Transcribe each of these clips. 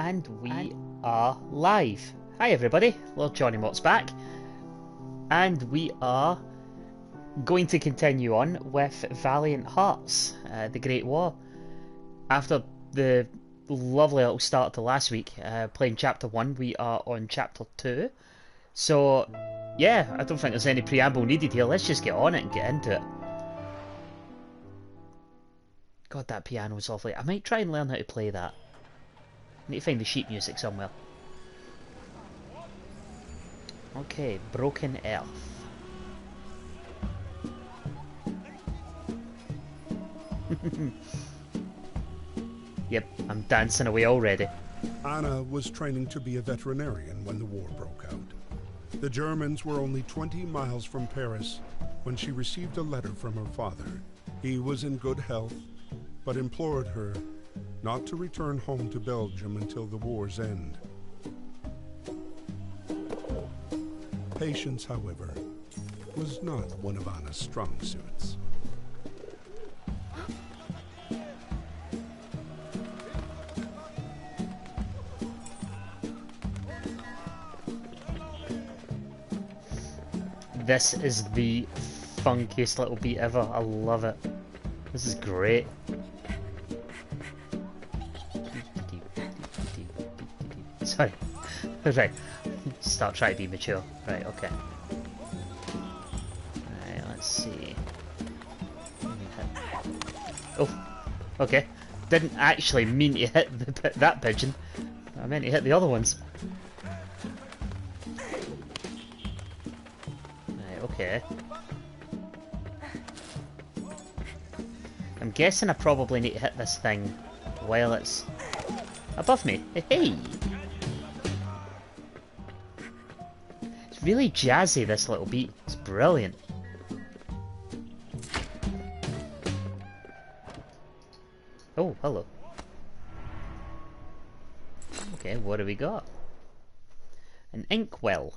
And we are live. Hi everybody, Lord Johnny Mott's back. And we are going to continue on with Valiant Hearts, the Great War. After the lovely little start to last week, playing Chapter 1, we are on Chapter 2. So, yeah, I don't think there's any preamble needed here. Let's just get on it and get into it. God, that piano's lovely. I might try and learn how to play that. I need to find the sheet music somewhere. Okay, Broken Earth. Yep, I'm dancing away already. Anna was training to be a veterinarian when the war broke out. The Germans were only 20 miles from Paris when she received a letter from her father. He was in good health, but implored her not to return home to Belgium until the war's end. Patience, however, was not one of Anna's strong suits. This is the funkiest little beat ever. I love it. This is great. Sorry. Right. Start trying to be mature. Right, okay. Right, let's see. Oh, okay. Didn't actually mean to hit that pigeon. I meant to hit the other ones. Right, okay. I'm guessing I probably need to hit this thing while it's above me. Hey! It's really jazzy, this little beat. It's brilliant. Oh, hello. Okay, what do we got? An inkwell.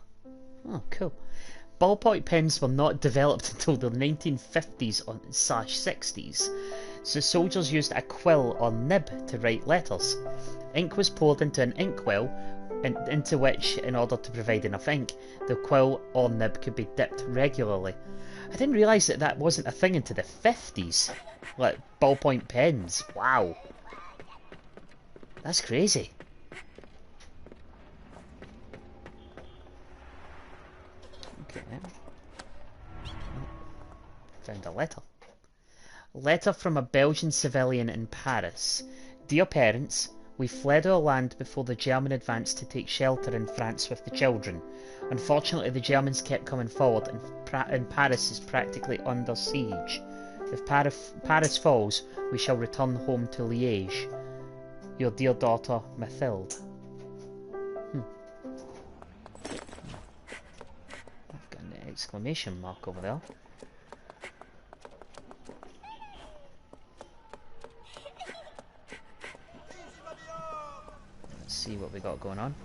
Oh, cool. Ballpoint pens were not developed until the 1950s/60s, so soldiers used a quill or nib to write letters. Ink was poured into an inkwell, into which, in order to provide enough ink, the quill or nib could be dipped regularly. I didn't realise that that wasn't a thing into the 50s. Like, ballpoint pens. Wow. That's crazy. Okay. Found a letter. A letter from a Belgian civilian in Paris. Dear parents, we fled our land before the German advanced to take shelter in France with the children. Unfortunately, the Germans kept coming forward, and Paris is practically under siege. If Paris falls, we shall return home to Liège. Your dear daughter, Mathilde. I've got an exclamation mark over there. Let's see what we got going on.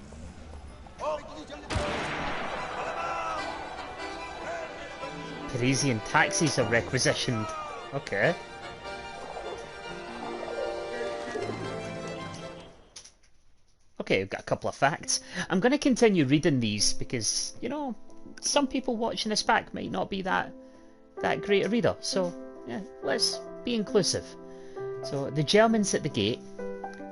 Parisian taxis are requisitioned. Okay. Okay, we've got a couple of facts. I'm going to continue reading these because, you know, some people watching this back might not be that great a reader. So, yeah, let's be inclusive. So, the Germans at the gate.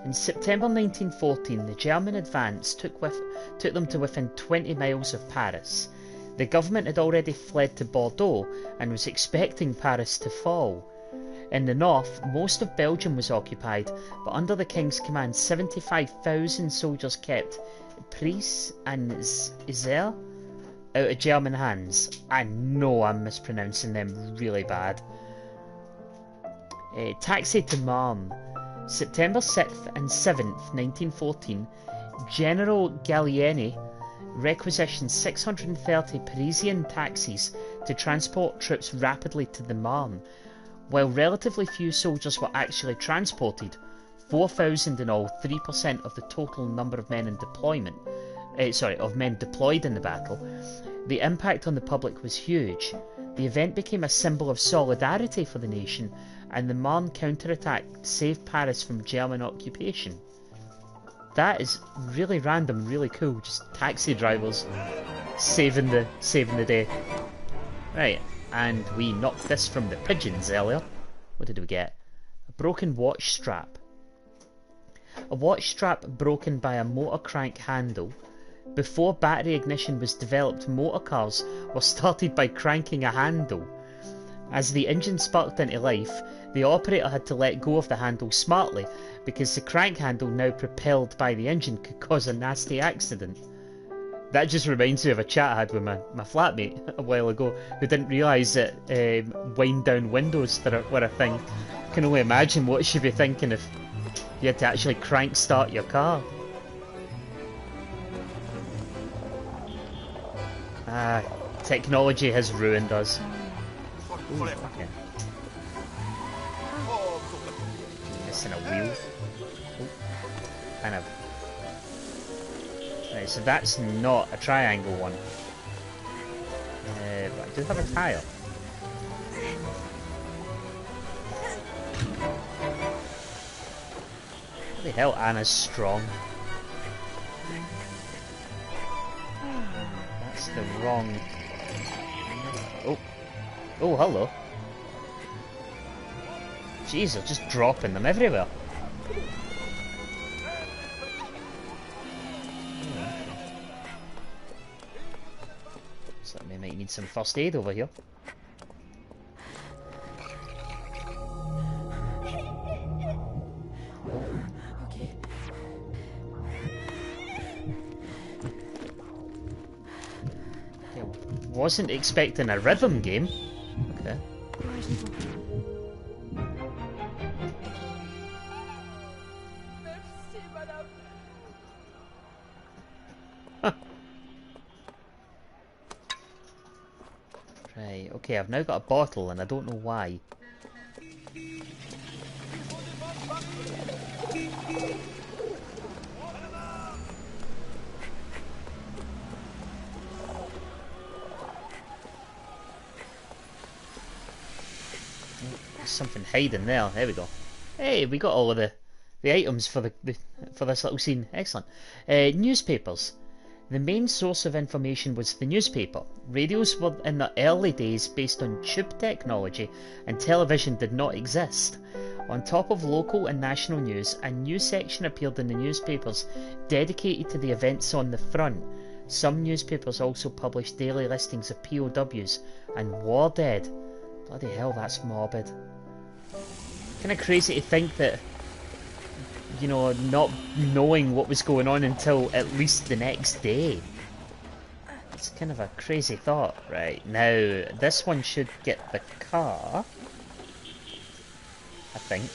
In September 1914, the German advance took them to within 20 miles of Paris. The government had already fled to Bordeaux and was expecting Paris to fall. In the north, most of Belgium was occupied, but under the King's command, 75,000 soldiers kept Pries and Isère out of German hands. I know I'm mispronouncing them really bad. Taxi to Marne. September 6th and 7th, 1914, General Gallieni requisitioned 630 Parisian taxis to transport troops rapidly to the Marne. While relatively few soldiers were actually transported, 4,000 in all, 3% of the total number of men in deployment, of men deployed in the battle, the impact on the public was huge. The event became a symbol of solidarity for the nation, and the Marne counterattack saved Paris from German occupation. That is really random, really cool. Just taxi drivers saving the day. Right, and we knocked this from the pigeons earlier. What did we get? A broken watch strap. A watch strap broken by a motor crank handle. Before battery ignition was developed, motor cars were started by cranking a handle. As the engine sparked into life, the operator had to let go of the handle smartly because the crank handle, now propelled by the engine, could cause a nasty accident. That just reminds me of a chat I had with my flatmate a while ago, who didn't realise that wind down windows were a thing. I can only imagine what she'd be thinking if you had to actually crank start your car. Ah, technology has ruined us. Ooh, okay. Missing a wheel. Ooh, kind of. Right, so that's not a triangle one. But I do have a tile. Holy hell, Anna's strong. That's the wrong... Oh. Oh, hello. Jeez, they're just dropping them everywhere. So we might need some first aid over here. Okay. Yeah, wasn't expecting a rhythm game. Okay. Right, okay, I've now got a bottle and I don't know why. There's something hiding there. There we go. Hey, we got all of the items for for this little scene. Excellent. Newspapers. The main source of information was the newspaper. Radios were in the early days based on tube technology, and television did not exist. On top of local and national news, a news section appeared in the newspapers dedicated to the events on the front. Some newspapers also published daily listings of POWs and war dead. Bloody hell, that's morbid. Kinda crazy to think that, you know, not knowing what was going on until at least the next day. It's kind of a crazy thought. Right, now this one should get the car, I think.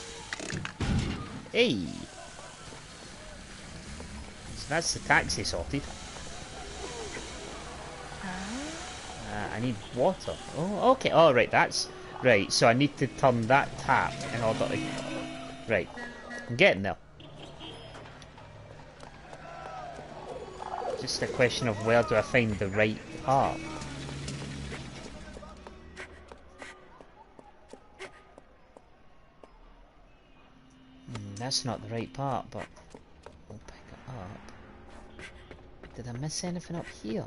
Hey! So that's the taxi sorted. I need water. Oh, okay. Oh, right, that's... Right, so I need to turn that tap in order to... Right, I'm getting there. Just a question of where do I find the right part. That's not the right part, but we'll pick it up. Did I miss anything up here?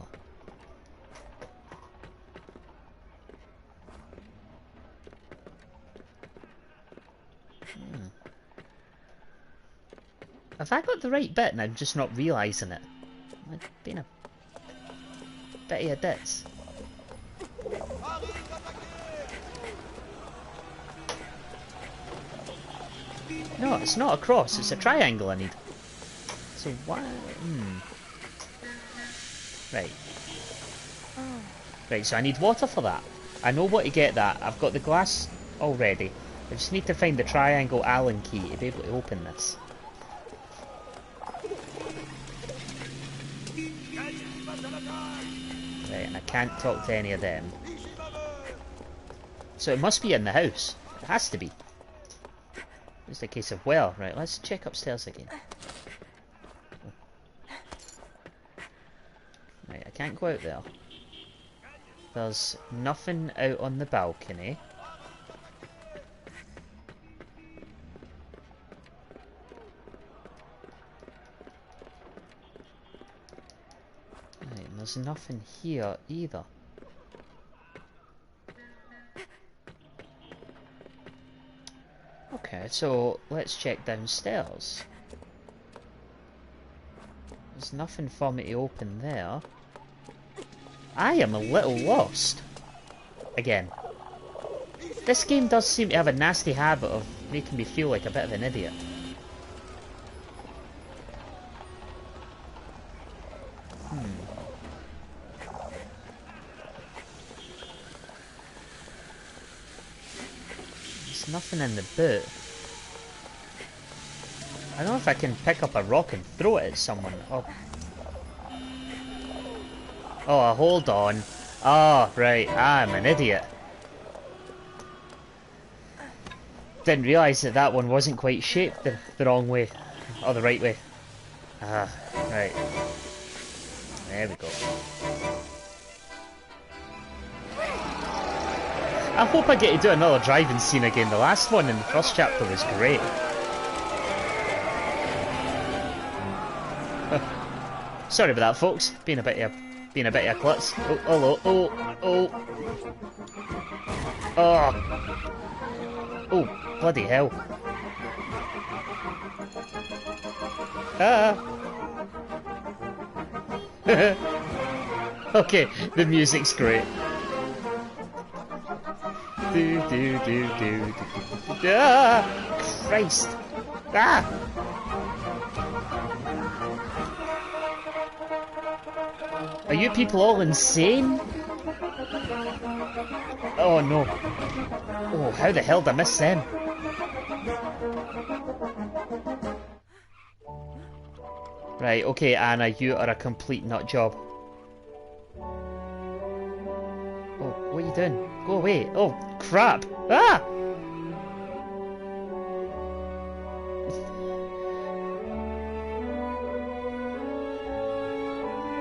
Have I got the right bit and I'm just not realising it? Am I being a bit of a ditz? No, it's not a cross, it's a triangle I need. So why... Right. Right, so I need water for that. I know what to get that. I've got the glass already. I just need to find the triangle Allen key to be able to open this. Right, and I can't talk to any of them. So it must be in the house. It has to be. It's a case of, well, right, let's check upstairs again. Right, I can't go out there. There's nothing out on the balcony. there's nothing here either. Okay, so let's check downstairs. There's nothing for me to open there. I am a little lost. Again. This game does seem to have a nasty habit of making me feel like a bit of an idiot. There's nothing in the boot. I don't know if I can pick up a rock and throw it at someone. Oh, hold on. Oh, right, I'm an idiot. Didn't realise that that one wasn't quite shaped the wrong way. Or the right way. Ah, right. There we go. I hope I get to do another driving scene again. The last one in the first chapter was great. Sorry about that, folks. Being a bit of a klutz. Oh, hello. Oh, bloody hell. Ah. Okay, the music's great. Ah, Christ. Ah. Are you people all insane? Oh no. Oh, how the hell did I miss them? Right, okay, Anna, you are a complete nut job. Oh, what are you doing? Go away. Oh, crap. Ah!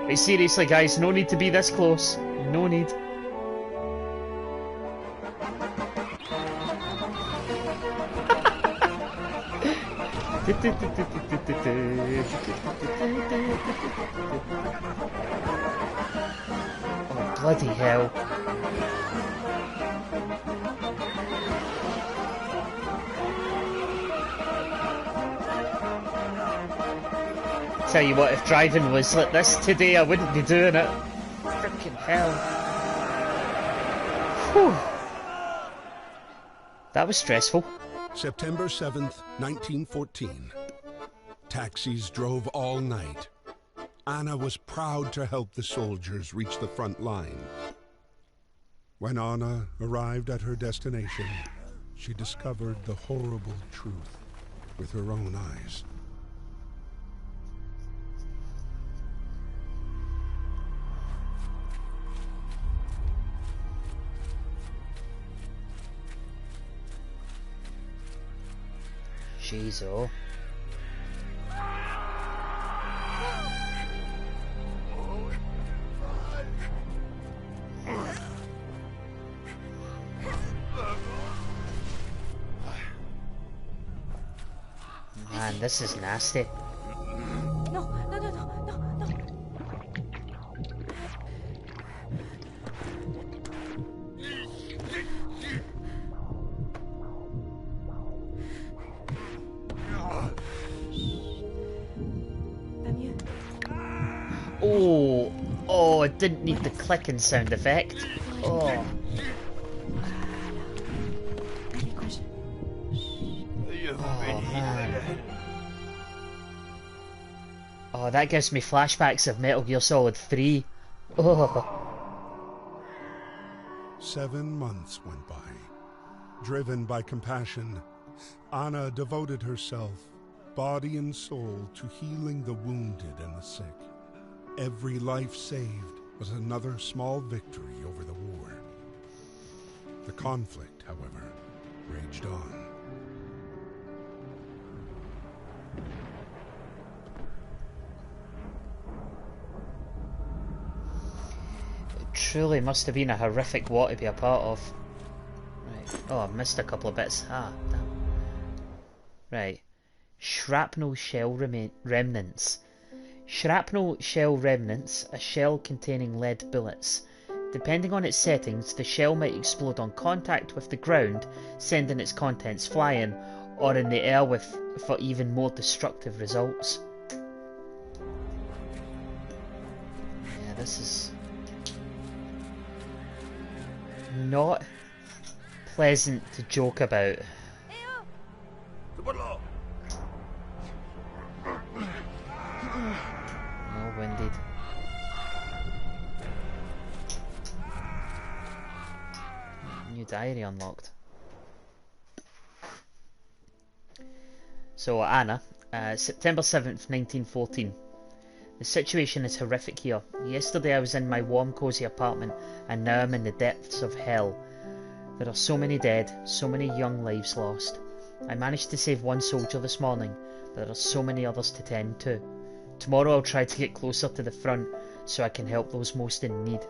Hey, seriously, guys, no need to be this close. No need. Oh, bloody hell. Tell you what, if driving was like this today, I wouldn't be doing it. Freaking hell. Whew. That was stressful. September 7th, 1914. Taxis drove all night. Anna was proud to help the soldiers reach the front line. When Anna arrived at her destination, she discovered the horrible truth with her own eyes. Jeez, oh. Man, this is nasty. No. Oh, it didn't need the clicking sound effect. Oh. Oh, man. Oh, that gives me flashbacks of Metal Gear Solid 3. Oh. 7 months went by. Driven by compassion, Anna devoted herself, body and soul, to healing the wounded and the sick. Every life saved was another small victory over the war. The conflict, however, raged on. It truly must have been a horrific war to be a part of. Right. Oh, I missed a couple of bits. Ah, damn. Right. Shrapnel shell remnants. Shrapnel shell remnants, a shell containing lead bullets. Depending on its settings, the shell might explode on contact with the ground, sending its contents flying, or in the air for even more destructive results. Yeah, this is not pleasant to joke about. No, winded. New diary unlocked. So Anna, September 7th, 1914. The situation is horrific here. Yesterday I was in my warm, cosy apartment, and now I'm in the depths of hell. There are so many dead, so many young lives lost. I managed to save one soldier this morning, but there are so many others to tend to. Tomorrow I'll try to get closer to the front so I can help those most in need.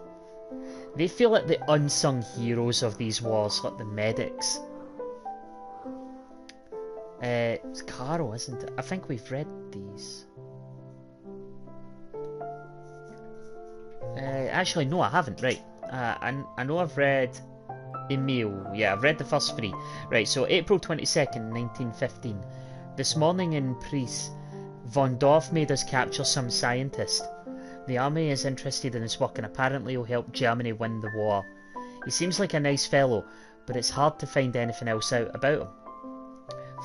They feel like the unsung heroes of these wars, like the medics. It's Caro, isn't it? I think we've read these. Actually, no, I haven't. Right. I know I've read Emil. Yeah, I've read the first three. Right, so April 22nd, 1915. This morning in Price, von Dorf made us capture some scientist. The army is interested in his work and apparently will help Germany win the war. He seems like a nice fellow, but it's hard to find anything else out about him.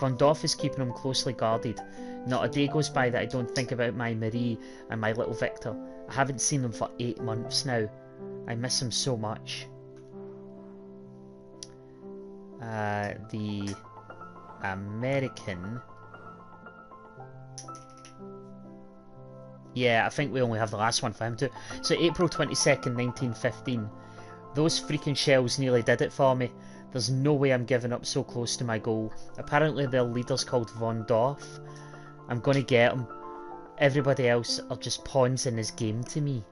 Von Dorf is keeping him closely guarded. Not a day goes by that I don't think about my Marie and my little Victor. I haven't seen them for 8 months now. I miss him so much. The American... Yeah, I think we only have the last one for him too. So April 22nd, 1915. Those freaking shells nearly did it for me. There's no way I'm giving up so close to my goal. Apparently their leader's called von Dorf. I'm gonna get him. Everybody else are just pawns in his game to me.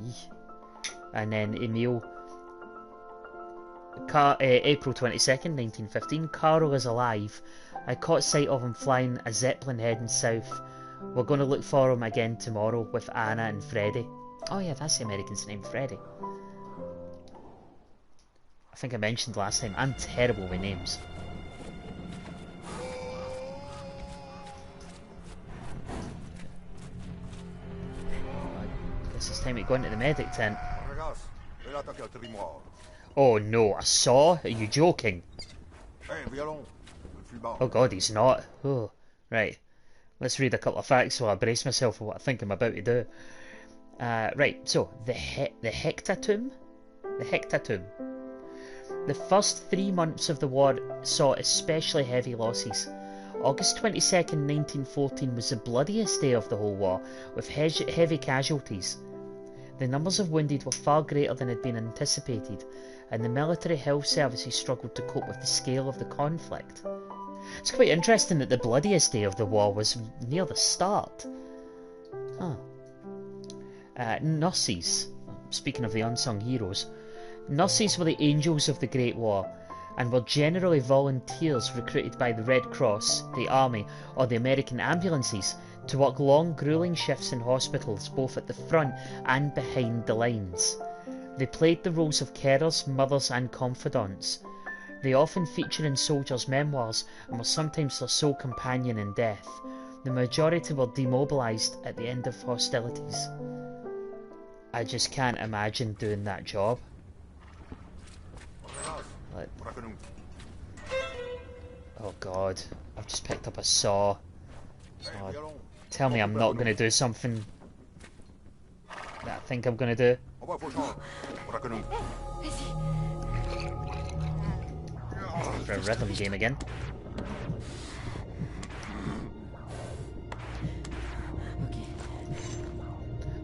Eesh. And then Emil. April 22nd, 1915. Carl is alive. I caught sight of him flying a Zeppelin heading south. We're going to look for him again tomorrow with Anna and Freddie. Oh yeah, that's the American's name, Freddie. I think I mentioned last time, I'm terrible with names. I guess it's time to go into the medic tent. Oh no, a saw? Are you joking? Oh god, he's not. Oh, right. Let's read a couple of facts while I brace myself for what I think I'm about to do. Right, so, the Hectatomb? The Hectatomb. The first 3 months of the war saw especially heavy losses. August 22nd, 1914 was the bloodiest day of the whole war, with heavy casualties. The numbers of wounded were far greater than had been anticipated, and the military health services struggled to cope with the scale of the conflict. It's quite interesting that the bloodiest day of the war was near the start. Huh. Nurses. Speaking of the unsung heroes, nurses were the angels of the Great War, and were generally volunteers recruited by the Red Cross, the Army, or the American ambulances to work long, grueling shifts in hospitals both at the front and behind the lines. They played the roles of carers, mothers, and confidants. They often feature in soldiers' memoirs and were sometimes their sole companion in death. The majority were demobilised at the end of hostilities. I just can't imagine doing that job. Like, oh god, I've just picked up a saw. Oh, tell me I'm not going to do something that I think I'm going to do. For a rhythm game again.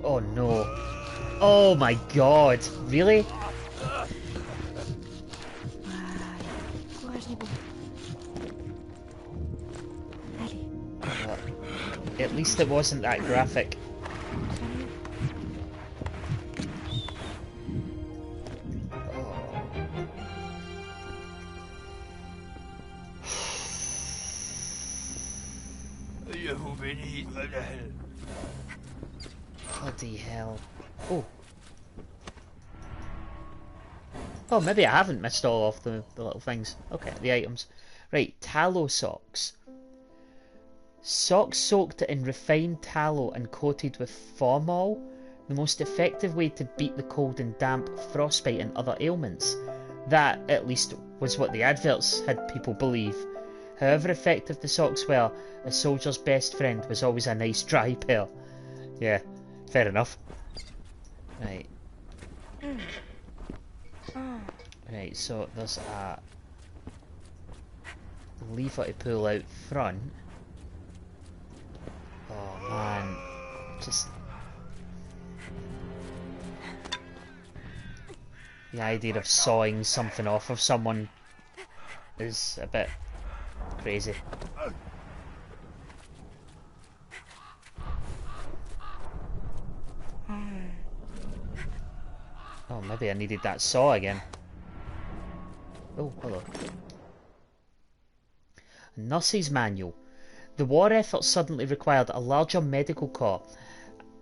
Oh no. Oh my god, really? At least it wasn't that graphic. Bloody hell. Oh. Oh, maybe I haven't missed all of the little things. Okay, the items. Right, tallow socks. Socks soaked in refined tallow and coated with formol. The most effective way to beat the cold and damp, frostbite and other ailments. That, at least, was what the adverts had people believe. However effective the socks were, a soldier's best friend was always a nice dry pair. Yeah, fair enough. Right. Right, so there's a lever to pull out front. Oh man, just the idea of sawing something off of someone is a bit crazy. Oh, maybe I needed that saw again. Oh, hello. Nurse's Manual. The war effort suddenly required a larger medical corps,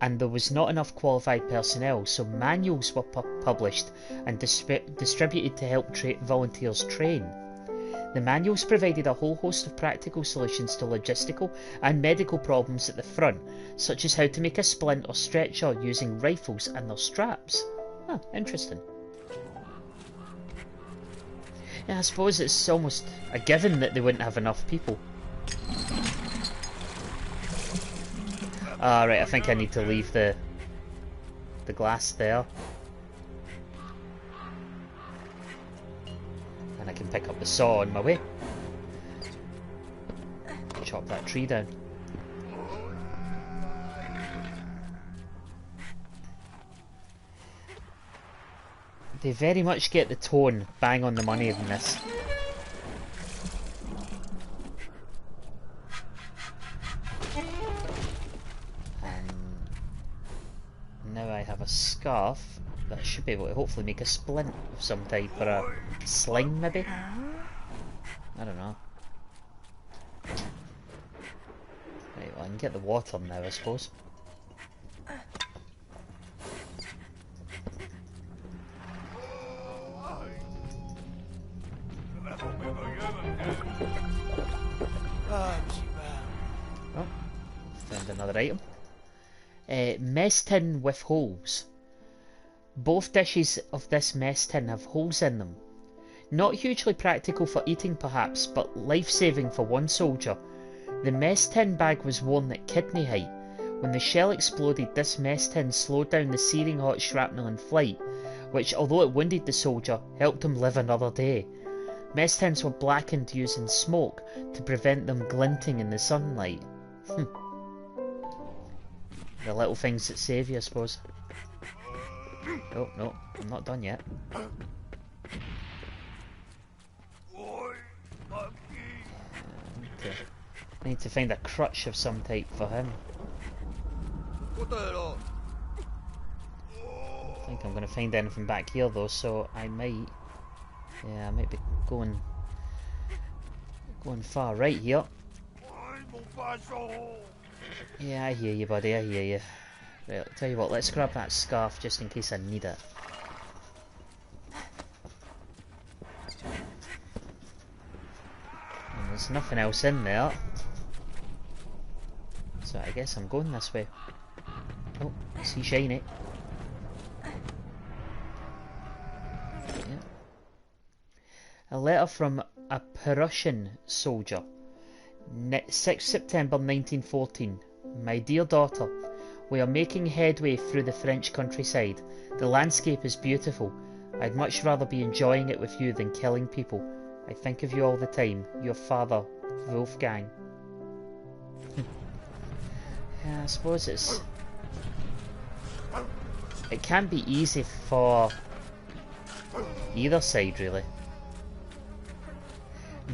and there was not enough qualified personnel, so manuals were published and distributed to help volunteers train. The manuals provided a whole host of practical solutions to logistical and medical problems at the front, such as how to make a splint or stretcher using rifles and their straps. Huh, interesting. Yeah, I suppose it's almost a given that they wouldn't have enough people. Ah, right, I think I need to leave the glass there. And I can pick up the saw on my way. Chop that tree down. They very much get the tone bang on the money in this. Now I have a scarf that should be able to hopefully make a splint of some type, or a sling maybe? I don't know. Right, well I can get the water now I suppose. Oh, found another item. Mess tin with holes. Both dishes of this mess tin have holes in them. Not hugely practical for eating perhaps, but life-saving for one soldier. The mess tin bag was worn at kidney height. When the shell exploded, this mess tin slowed down the searing hot shrapnel in flight, which, although it wounded the soldier, helped him live another day. Mess tins were blackened using smoke to prevent them glinting in the sunlight. The little things that save you, I suppose. Oh, no, I'm not done yet. I need to find a crutch of some type for him. I don't think I'm going to find anything back here though, so I might... Yeah, I might be going far right here. Yeah, I hear you, buddy, I hear you. Right, I'll tell you what, let's grab that scarf just in case I need it. And there's nothing else in there. So I guess I'm going this way. Oh, I see shiny. Yeah. A letter from a Prussian soldier. 6 September 1914. My dear daughter, we are making headway through the French countryside. The landscape is beautiful. I'd much rather be enjoying it with you than killing people. I think of you all the time. Your father, Wolfgang. Yeah, I suppose it can be easy for either side, really.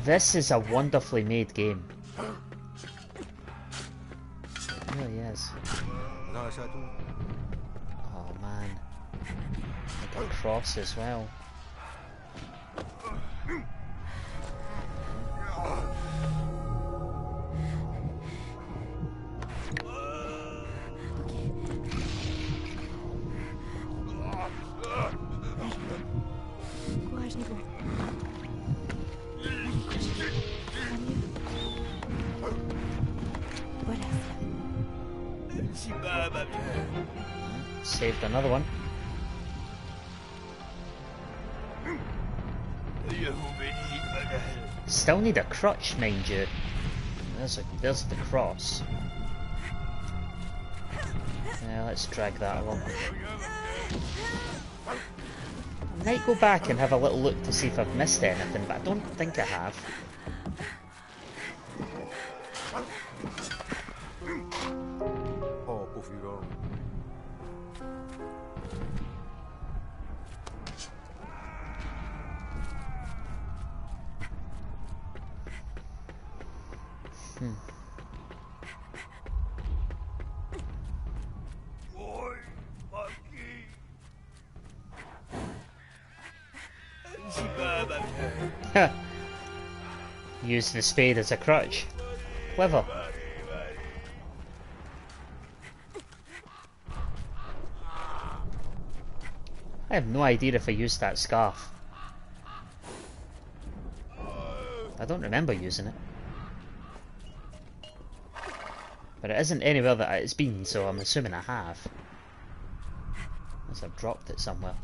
This is a wonderfully made game. It really is. Oh man. Like a cross as well. Saved another one. Still need a crutch, mind you. There's the cross. Yeah, let's drag that along. I might go back and have a little look to see if I've missed anything, but I don't think I have. Use the spade as a crutch. Clever. I have no idea if I used that scarf. I don't remember using it. But it isn't anywhere that it's been, so I'm assuming I have. Unless I've dropped it somewhere.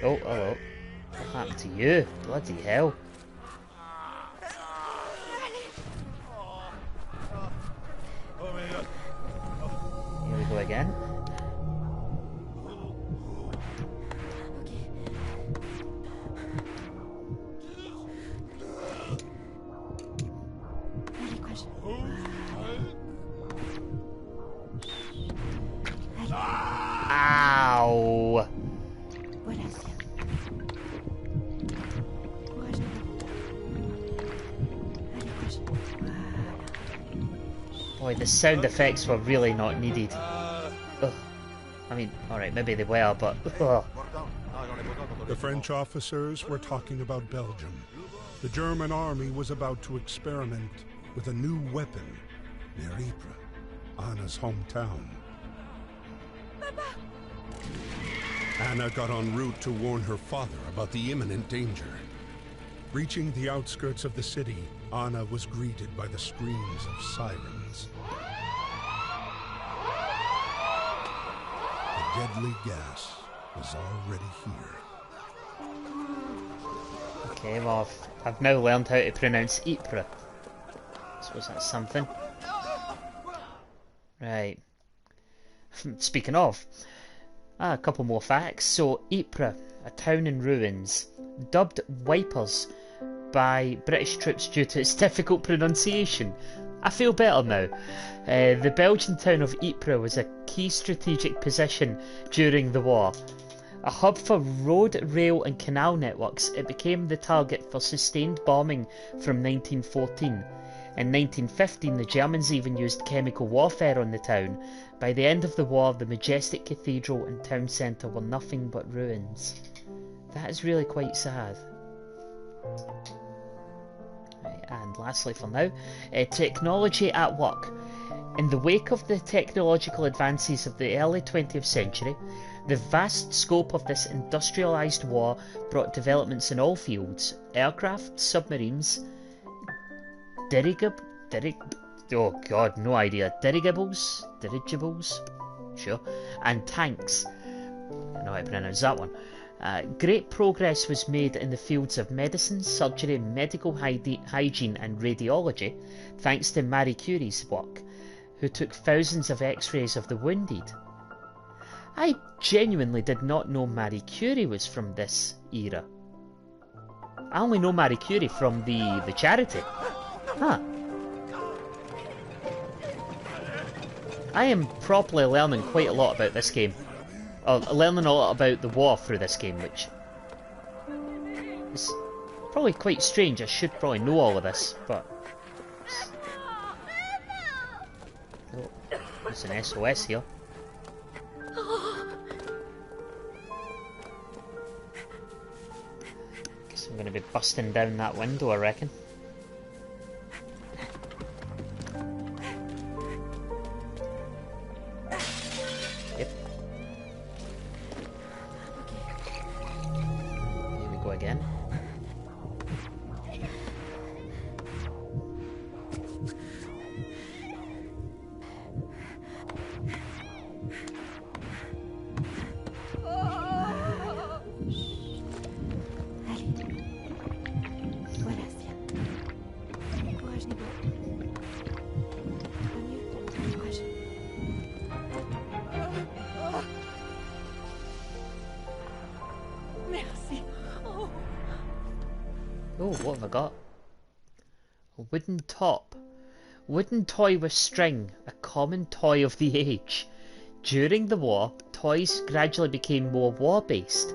Oh, hello. What happened to you? Bloody hell. Here we go again. Ow! Boy, the sound effects were really not needed. Ugh. I mean, alright, maybe they were, but... Ugh. The French officers were talking about Belgium. The German army was about to experiment with a new weapon near Ypres, Anna's hometown. Anna got en route to warn her father about the imminent danger. Reaching the outskirts of the city, Anna was greeted by the screams of sirens. The deadly gas was already here. Okay, well, I've now learned how to pronounce Ypres. I suppose that's something. Right. Speaking of, a couple more facts. So, Ypres, a town in ruins, dubbed Wipers by British troops due to its difficult pronunciation. I feel better now. The Belgian town of Ypres was a key strategic position during the war. A hub for road, rail and canal networks, it became the target for sustained bombing from 1914. In 1915, the Germans even used chemical warfare on the town. By the end of the war, the majestic cathedral and town centre were nothing but ruins. That is really quite sad. Right, and lastly for now, technology at work. In the wake of the technological advances of the early 20th century, the vast scope of this industrialised war brought developments in all fields: aircraft, submarines, oh god, no idea, dirigibles, sure, and tanks. I know how to pronounce that one. Great progress was made in the fields of medicine, surgery, medical hygiene and radiology, thanks to Marie Curie's work, who took thousands of x-rays of the wounded. I genuinely did not know Marie Curie was from this era. I only know Marie Curie from the charity. Huh. I am properly learning quite a lot about this game. Learning a lot about the war through this game, which is probably quite strange. I should probably know all of this, but... Oh, there's an SOS here. Guess I'm going to be busting down that window, I reckon. Yep. Oh, what have I got? A wooden top. Wooden toy with string, a common toy of the age. During the war, toys gradually became more war-based.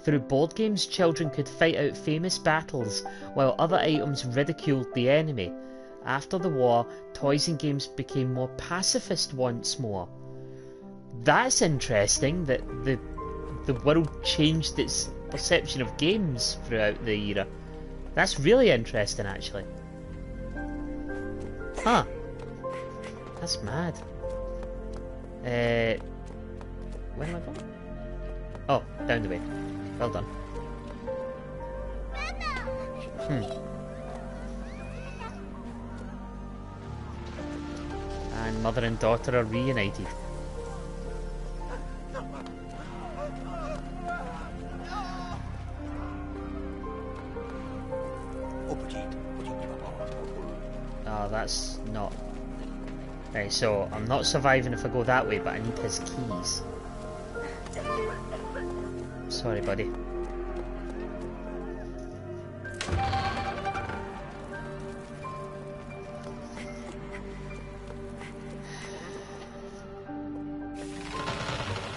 Through board games, children could fight out famous battles, while other items ridiculed the enemy. After the war, toys and games became more pacifist once more. That's interesting, that the world changed its perception of games throughout the era. That's really interesting, actually. Huh. That's mad. Where am I going? Oh, down the way. Well done. And mother and daughter are reunited. Oh, that's not... Right, so I'm not surviving if I go that way, but I need his keys. Sorry, buddy.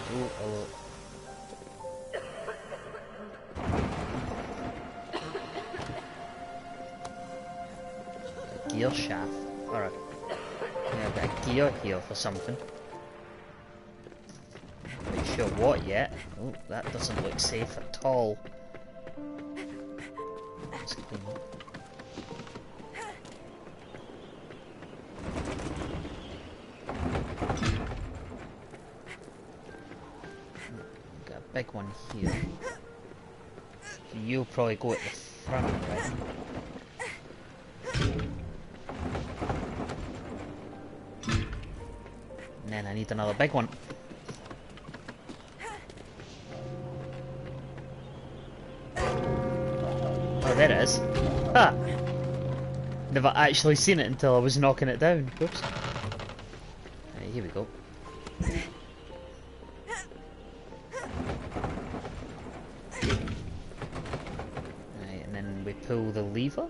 Oh, hello. A gear shaft. Alright. Yeah, I've got a gear here for something. Not quite sure what yet. Oh, that doesn't look safe at all. Let's clean up. Got a big one here. You'll probably go at the front, right? And then I need another big one. Oh, there it is. Ha! Never actually seen it until I was knocking it down. Whoops. Right, here we go. Right, and then we pull the lever.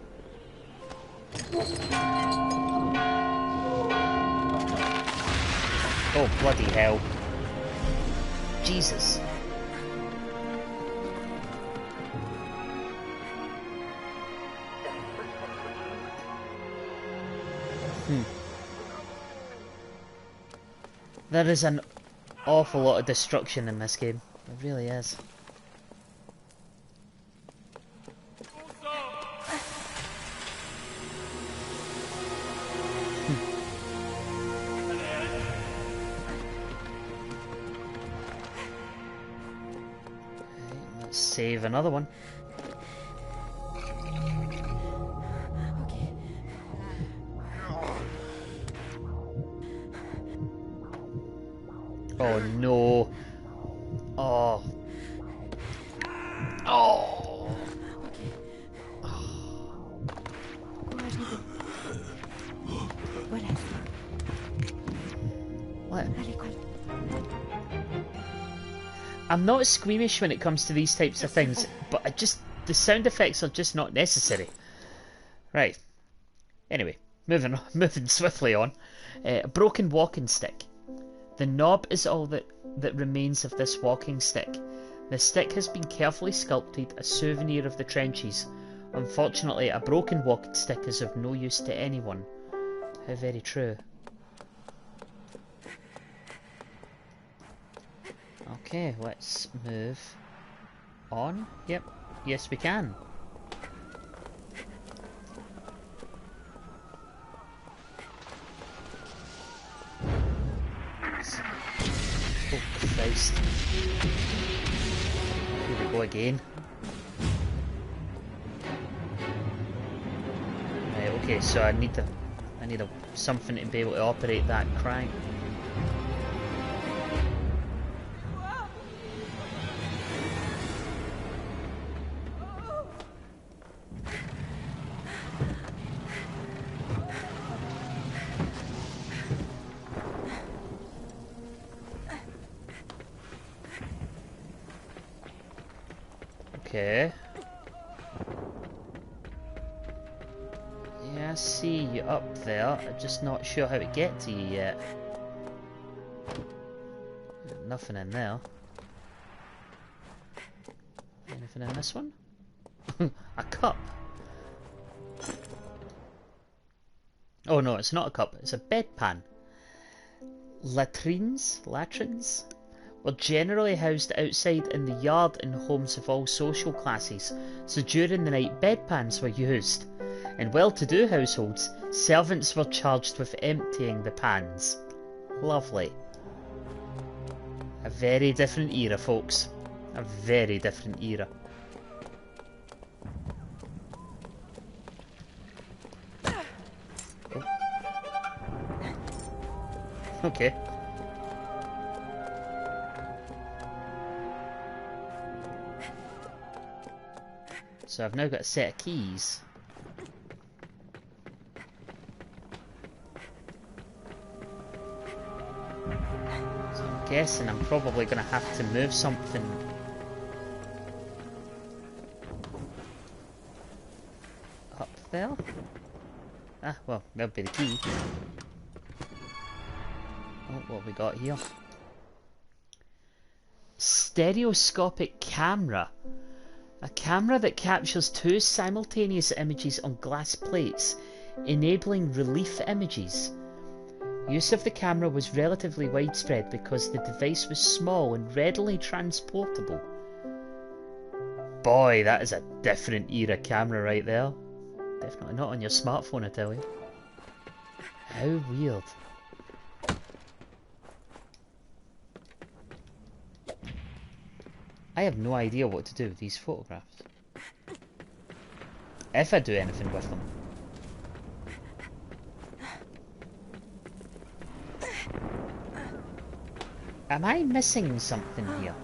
Oh, bloody hell. Jesus. There is an awful lot of destruction in this game. It really is. Let's save another one. Oh no. Oh. Oh. What? I'm not squeamish when it comes to these types of things, but the sound effects are just not necessary. Right. Anyway, moving swiftly on. A broken walking stick. The knob is all that remains of this walking stick. The stick has been carefully sculpted, a souvenir of the trenches. Unfortunately, a broken walking stick is of no use to anyone. How very true. Okay, let's move on. Yep, yes we can. Oh Christ. Here we go again. Right, okay, so I need something to be able to operate that crank. Okay. you up there. I'm just not sure how to get to you yet. Nothing in there. Anything in this one? A cup. Oh no, it's not a cup, it's a bedpan. Latrines were generally housed outside in the yard in homes of all social classes, so during the night bedpans were used. In well-to-do households, servants were charged with emptying the pans. Lovely. A very different era, folks. A very different era. Oh. Okay. So I've now got a set of keys. So I'm guessing I'm probably going to have to move something up there. Ah, well, that'll be the key. Oh, what have we got here? Stereoscopic camera. A camera that captures two simultaneous images on glass plates, enabling relief images. Use of the camera was relatively widespread because the device was small and readily transportable. Boy, that is a different era camera right there. Definitely not on your smartphone, I tell you. How weird. I have no idea what to do with these photographs. If I do anything with them. Am I missing something here?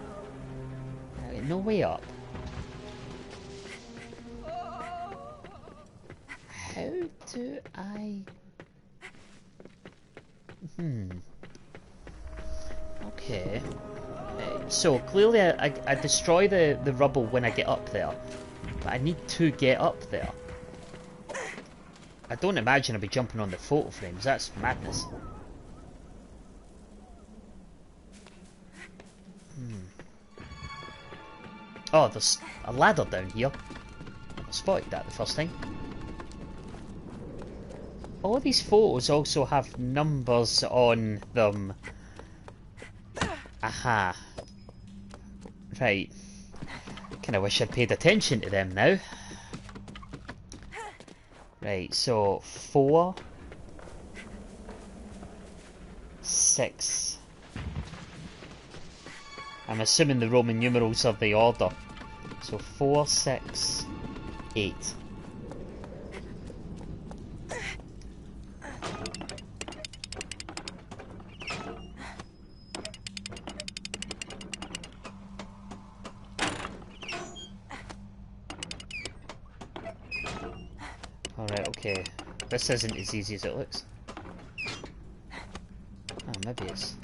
No way up. How do I... Okay. So clearly I destroy the rubble when I get up there. But I need to get up there. I don't imagine I'll be jumping on the photo frames. That's madness. Oh, there's a ladder down here. I spotted that the first time. All these photos also have numbers on them. Aha. Right. Kinda wish I'd paid attention to them now. Right, so 4, 6. I'm assuming the Roman numerals are the order. So 4, 6, 8. Alright, okay. This isn't as easy as it looks. Oh, maybe it's...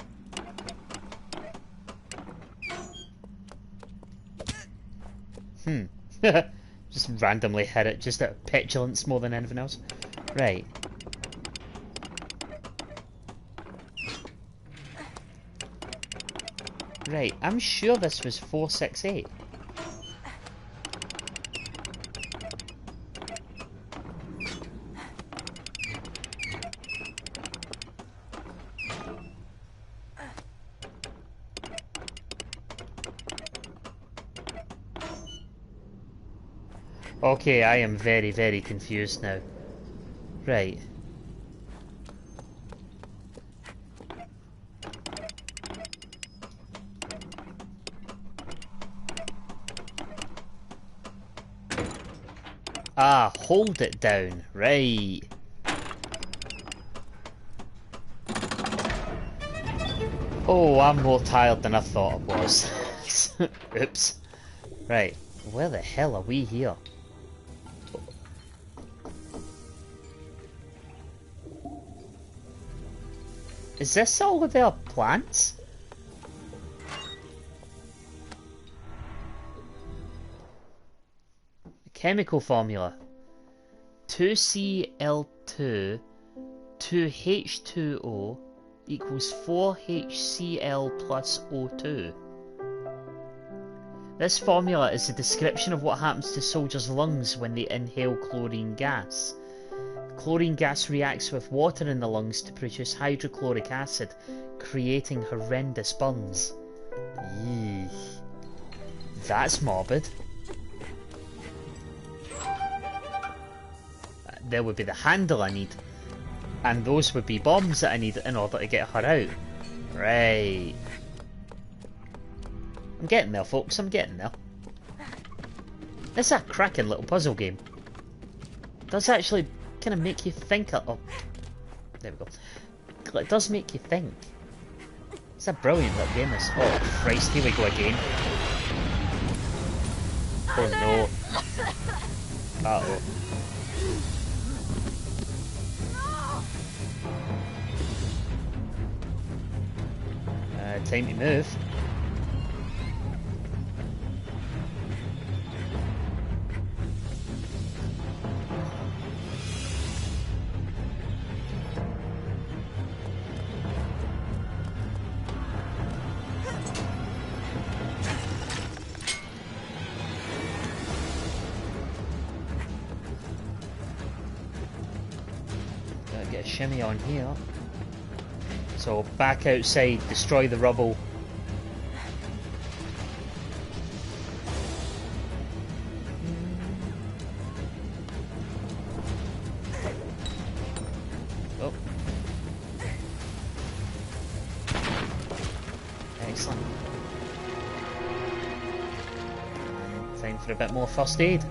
Just randomly hit it, just out of petulance more than anything else. Right. Right, I'm sure this was 468. Okay, I am very, very confused now. Right. Ah, hold it down. Right. Oh, I'm more tired than I thought I was. Oops. Right. Where the hell are we here? Is this all of their plants? Chemical formula. 2Cl2 2H2O equals 4HCl plus O2. This formula is a description of what happens to soldiers' lungs when they inhale chlorine gas. Chlorine gas reacts with water in the lungs to produce hydrochloric acid, creating horrendous burns. Eeeh. That's morbid. There would be the handle I need. And those would be bombs that I need in order to get her out. Right. I'm getting there, folks. I'm getting there. It's a cracking little puzzle game. It does actually kind of make you think. Oh, there we go. It does make you think. It's a brilliant little game. This. Oh Christ! Here we go again. Oh no. Uh oh. Time to move. Gotta get a shimmy on here. So back outside, destroy the rubble. Oh. Excellent. And time for a bit more first aid.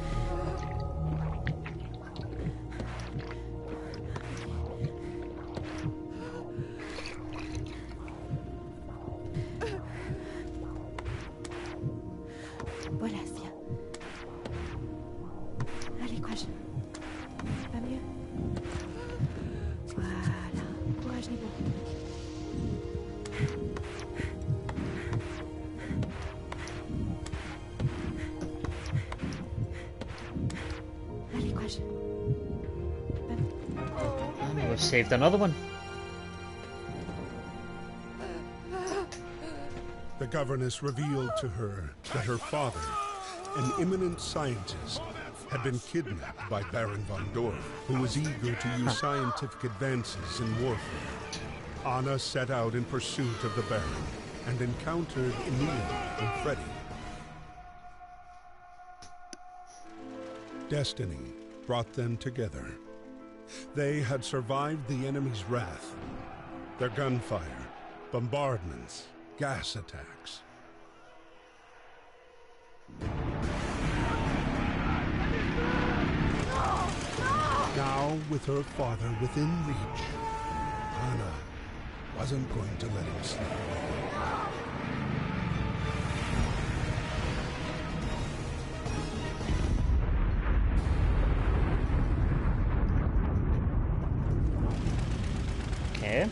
And we've saved another one. The governess revealed to her that her father, an eminent scientist, had been kidnapped by Baron von Dorf, who was eager to use scientific advances in warfare. Anna set out in pursuit of the Baron and encountered Emil and Freddy. Destiny brought them together. They had survived the enemy's wrath, their gunfire, bombardments, gas attacks. Now, with her father within reach, Anna wasn't going to let him slip away. Okay.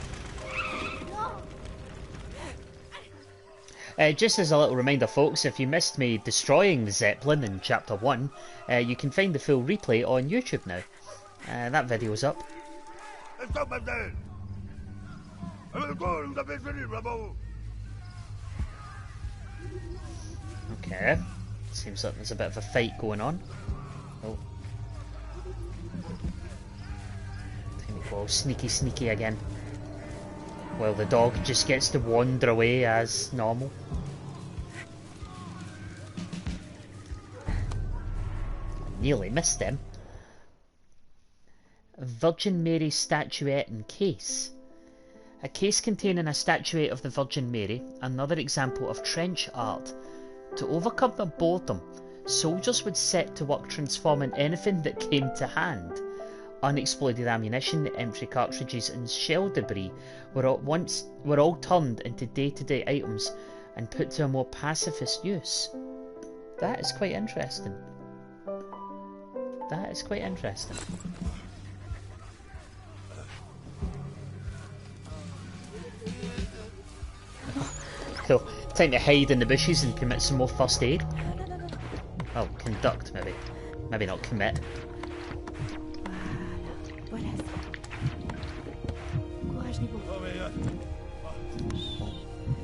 Just as a little reminder, folks, if you missed me destroying the Zeppelin in Chapter 1, you can find the full replay on YouTube now. That video's up. Okay. Seems like there's a bit of a fight going on. Oh. Time to go sneaky again. Well, the dog just gets to wander away as normal. Nearly missed him. Virgin Mary statuette and case. A case containing a statuette of the Virgin Mary, another example of trench art. To overcome their boredom, soldiers would set to work transforming anything that came to hand. Unexploded ammunition, empty cartridges and shell debris were all turned into day-to-day items and put to a more pacifist use. That is quite interesting. That is quite interesting. Cool. Time to hide in the bushes and commit some more first aid. Oh, conduct maybe. Maybe not commit.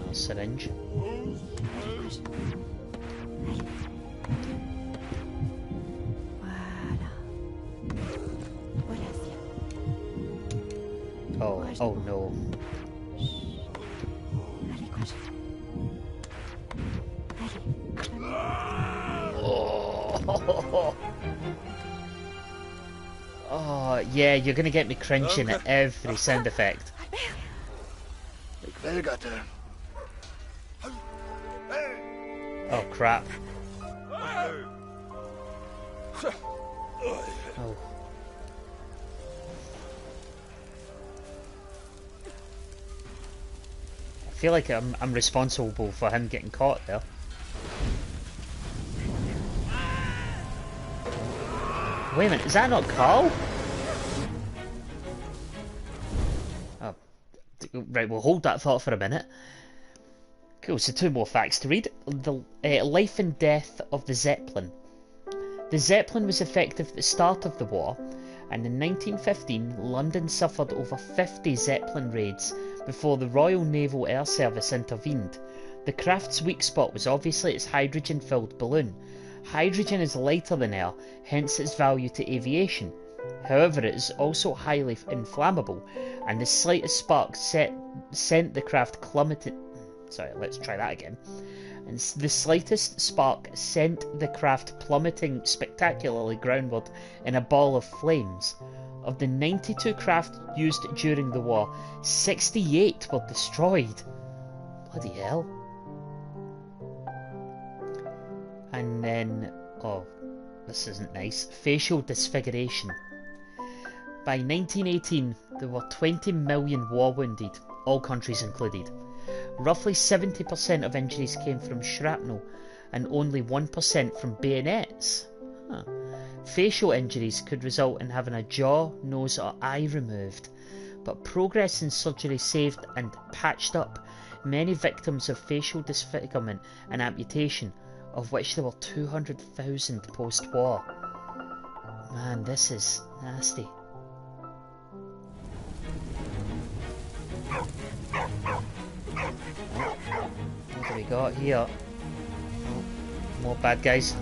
No syringe. Oh no. Oh. Oh, yeah, you're gonna get me cringing at every sound effect. Oh crap. Oh. I feel like I'm responsible for him getting caught there. Wait a minute, is that not Carl? Oh, right, we'll hold that thought for a minute. Cool, so 2 more facts to read. The life and death of the Zeppelin. The Zeppelin was effective at the start of the war, and in 1915 London suffered over 50 Zeppelin raids before the Royal Naval Air Service intervened. The craft's weak spot was obviously its hydrogen-filled balloon. Hydrogen is lighter than air, hence its value to aviation. However, it is also highly inflammable, and the slightest spark sent the craft plummeting. Sorry, let's try that again. And the slightest spark sent the craft plummeting spectacularly groundward in a ball of flames. Of the 92 craft used during the war, 68 were destroyed. Bloody hell. And then, oh, this isn't nice, facial disfiguration. By 1918, there were 20 million war wounded, all countries included. Roughly 70% of injuries came from shrapnel, and only 1% from bayonets. Huh. Facial injuries could result in having a jaw, nose or eye removed, but progress in surgery saved and patched up many victims of facial disfigurement and amputation, of which there were 200,000 post-war. Man, this is nasty. What do we got here? Oh, more bad guys.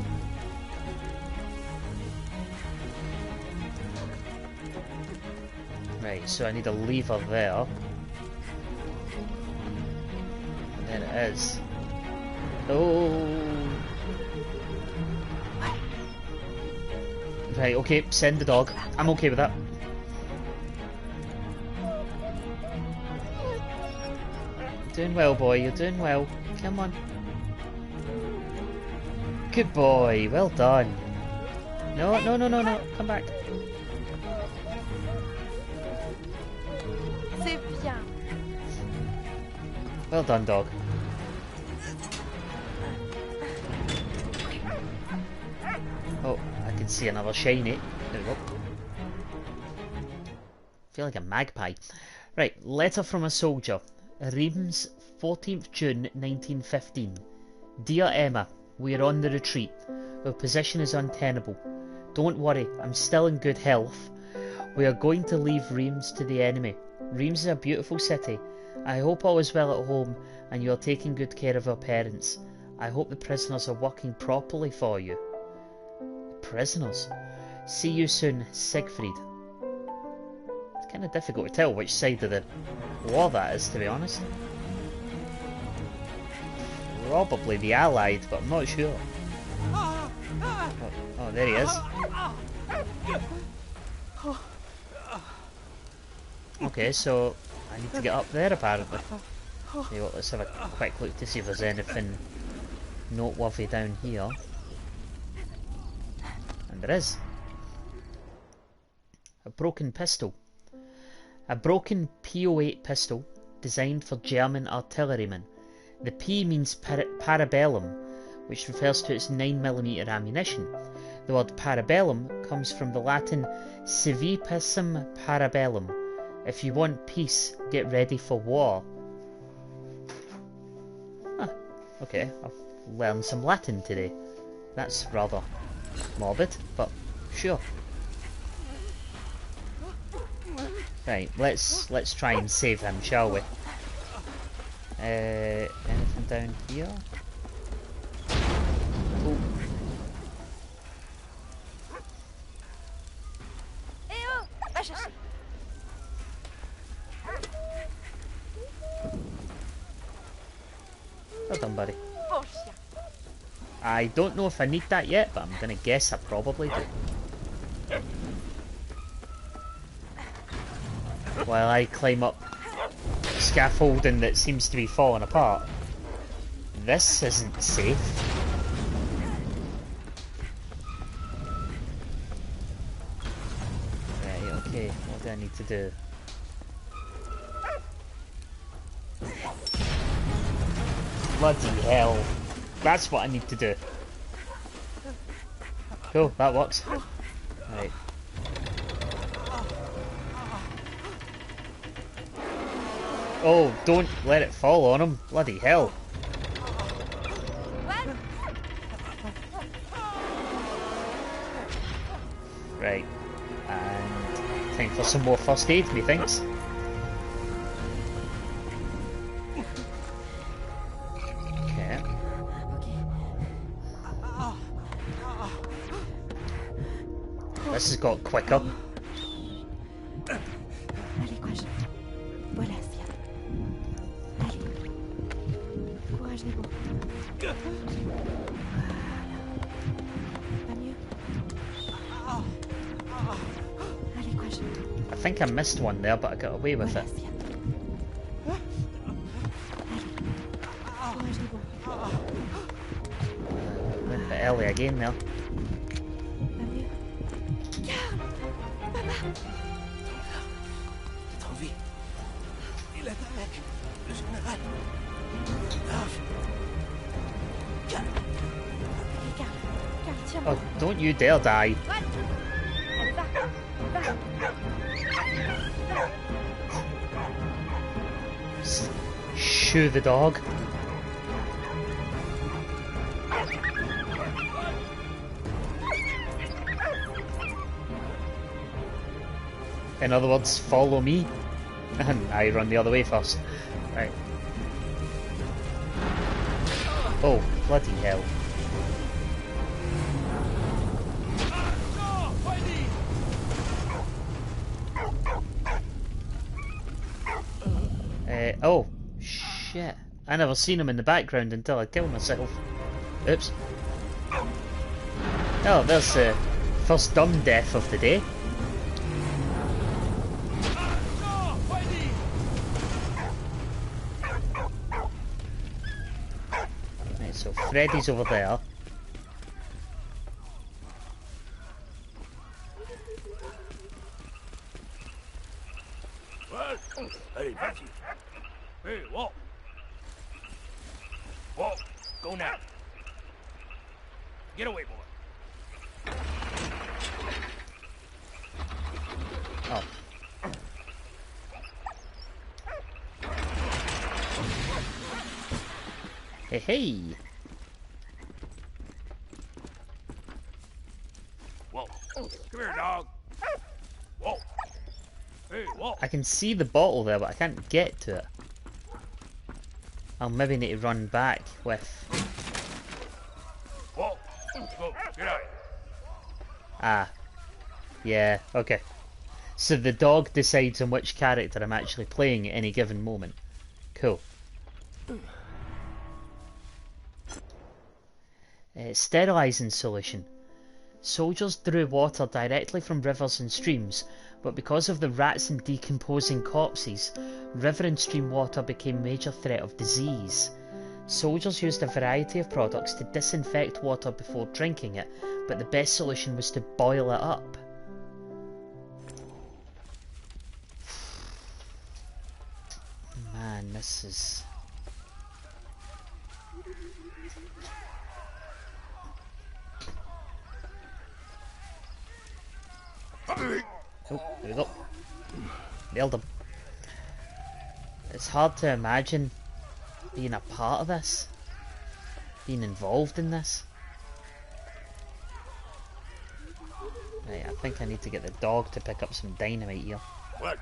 Right, so I need a lever there. And there it is. Oh! Right, okay, send the dog. I'm okay with that. You're doing well, boy, you're doing well. Come on. Good boy, well done. No, no, no, no, no, come back. C'est bien. Well done, dog. Oh, I can see another shiny. There we go. Feel like a magpie. Right, letter from a soldier. Reims, 14th June 1915. Dear Emma, we are on the retreat. Our position is untenable. Don't worry, I'm still in good health. We are going to leave Reims to the enemy. Reims is a beautiful city. I hope all is well at home and you are taking good care of our parents. I hope the prisoners are working properly for you. Prisoners? See you soon, Siegfried. It's kind of difficult to tell which side of the war that is, to be honest. Probably the Allied, but I'm not sure. Oh, there he is. Okay, so I need to get up there apparently. Okay, well, let's have a quick look to see if there's anything noteworthy down here. And there is. A broken pistol. A broken P08 pistol designed for German artillerymen. The P means parabellum, which refers to its 9mm ammunition. The word parabellum comes from the Latin sivi pacem parabellum. If you want peace, get ready for war. Huh. Okay, I've learned some Latin today. That's rather morbid, but sure. Right, let's try and save him, shall we? Anything down here? Oh. Well done, buddy. I don't know if I need that yet, but I'm gonna guess I probably do. While I climb up scaffolding that seems to be falling apart. This isn't safe. Right, okay, what do I need to do? Bloody hell. That's what I need to do. Cool, that works. Right. Oh, don't let it fall on him. Bloody hell. Right. And time for some more first aid, methinks. Okay. This has got quicker. I think I missed one there, but I got away with it. Went a bit early again there. Oh, don't you dare die. Shoo the dog. In other words, follow me. And I run the other way first. Right. Oh, bloody hell. Oh, shit. I never seen him in the background until I killed myself. Oops. Oh, there's the first dumb death of the day. Right, so Freddy's over there. Hey, walk. Walk. Go now. Get away, boy. Oh. Hey, hey. Whoa. Come here, dog. Whoa. Hey, whoa. I can see the bottle there, but I can't get to it. I'll maybe need to run back with... Whoa. Go. Get out. Ah. Yeah, okay. So the dog decides on which character I'm actually playing at any given moment. Cool. Sterilising solution. Soldiers drew water directly from rivers and streams, but because of the rats and decomposing corpses, river and stream water became a major threat of disease. Soldiers used a variety of products to disinfect water before drinking it, but the best solution was to boil it up. Man, this is... Oh, there we go. Nailed him. It's hard to imagine being a part of this, being involved in this. Right, I think I need to get the dog to pick up some dynamite here. What?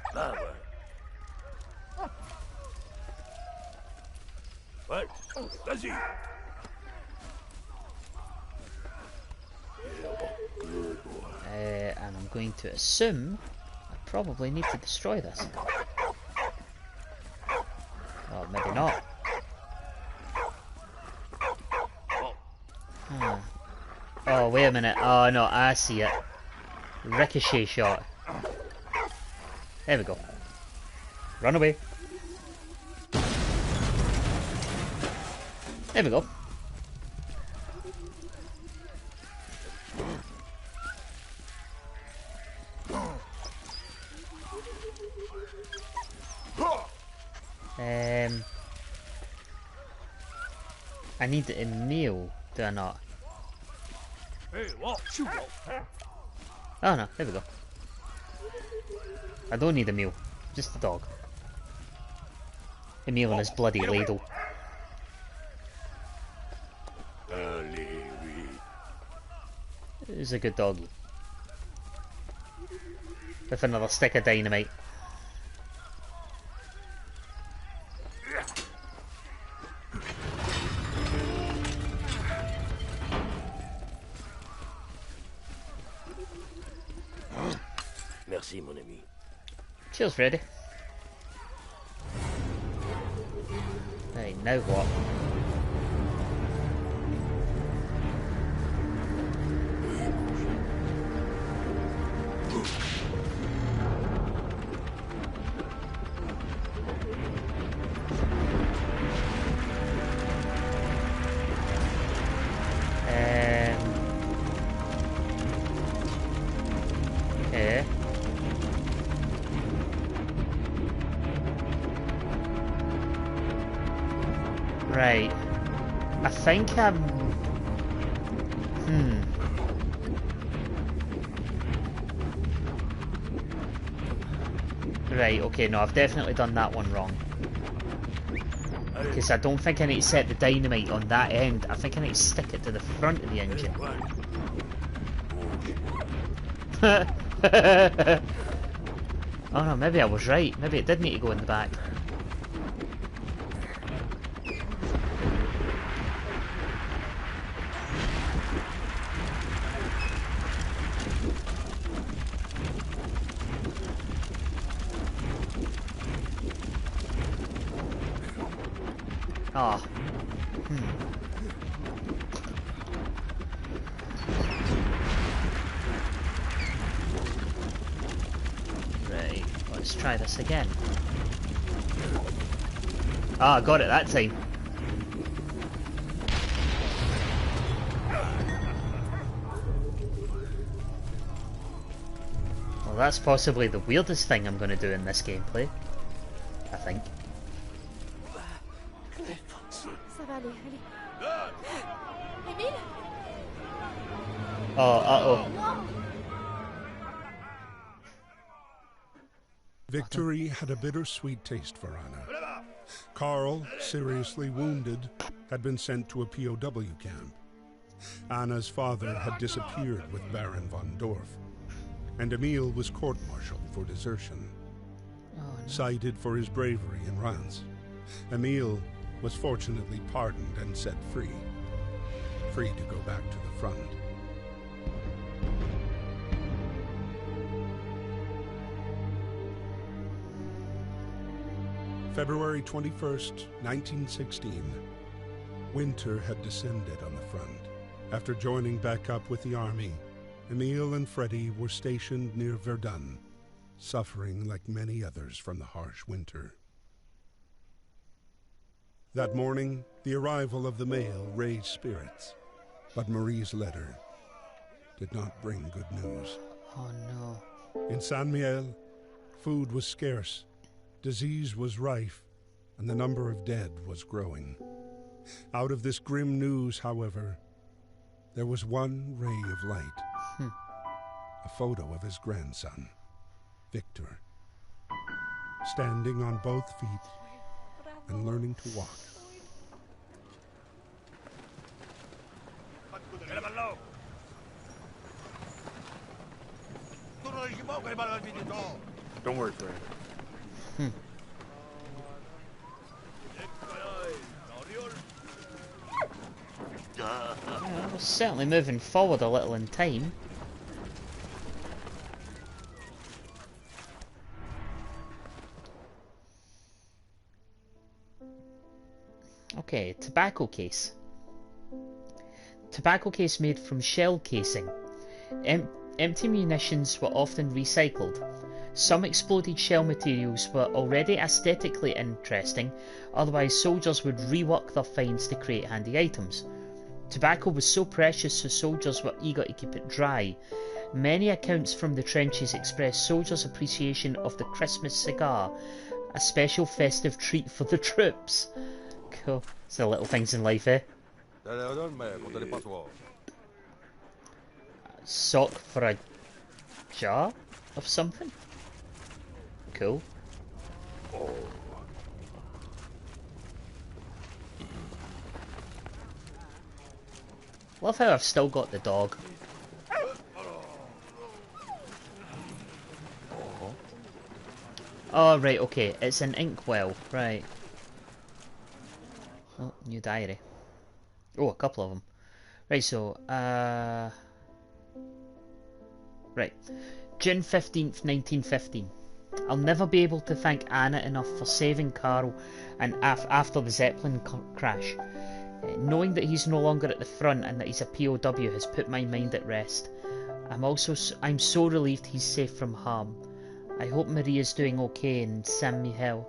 What? Does he? And I'm going to assume I probably need to destroy this. Oh, maybe not. Oh, wait a minute. Oh, no, I see it. Ricochet shot. There we go. Run away. There we go. I need a meal, do I not? Hey, Walt, shoot, Walt. Oh no, there we go. I don't need a meal, just a dog. A meal on his bloody ladle. He's a good doggy. With another stick of dynamite. Merci, mon ami. Cheers, Freddy. Hey, now what? Okay. Right. I think I'm... Right, okay, no, I've definitely done that one wrong. Because I don't think I need to set the dynamite on that end. I think I need to stick it to the front of the engine. Oh no, maybe I was right. Maybe it did need to go in the back. Ah. Right, let's try this again. Ah, got it that time. Well, that's possibly the weirdest thing I'm going to do in this gameplay. I think. Ça va aller, allez. Émile? Oh, uh-oh. Victory had a bittersweet taste for Anna. Carl, seriously wounded, had been sent to a POW camp. Anna's father had disappeared with Baron von Dorf, and Emil was court-martialed for desertion. Oh, no. Cited for his bravery in Reims, Emil was fortunately pardoned and set free. Free to go back to the front. February 21st, 1916. Winter had descended on the front. After joining back up with the army, Emil and Freddy were stationed near Verdun, suffering like many others from the harsh winter. That morning, the arrival of the mail raised spirits, but Marie's letter did not bring good news. Oh no. In Saint Mihiel, food was scarce, disease was rife, and the number of dead was growing. Out of this grim news, however, there was one ray of light. A photo of his grandson, Victor, standing on both feet and learning to walk. Don't worry, friend. Well, we're certainly moving forward a little in time. Okay, tobacco case. Tobacco case made from shell casing. Empty munitions were often recycled. Some exploded shell materials were already aesthetically interesting, otherwise soldiers would rework their finds to create handy items. Tobacco was so precious so soldiers were eager to keep it dry. Many accounts from the trenches express soldiers' appreciation of the Christmas cigar, a special festive treat for the troops. Cool. It's the little things in life, eh? Sock for a jar of something? Cool. Love how I've still got the dog. Oh, right, okay. It's an inkwell, right. Oh, new diary. Oh, a couple of them. Right, so, right. June 15th, 1915. I'll never be able to thank Anna enough for saving Carl and after the Zeppelin crash. Knowing that he's no longer at the front and that he's a POW has put my mind at rest. I'm so relieved he's safe from harm. I hope Marie is doing okay and Sam Mihail,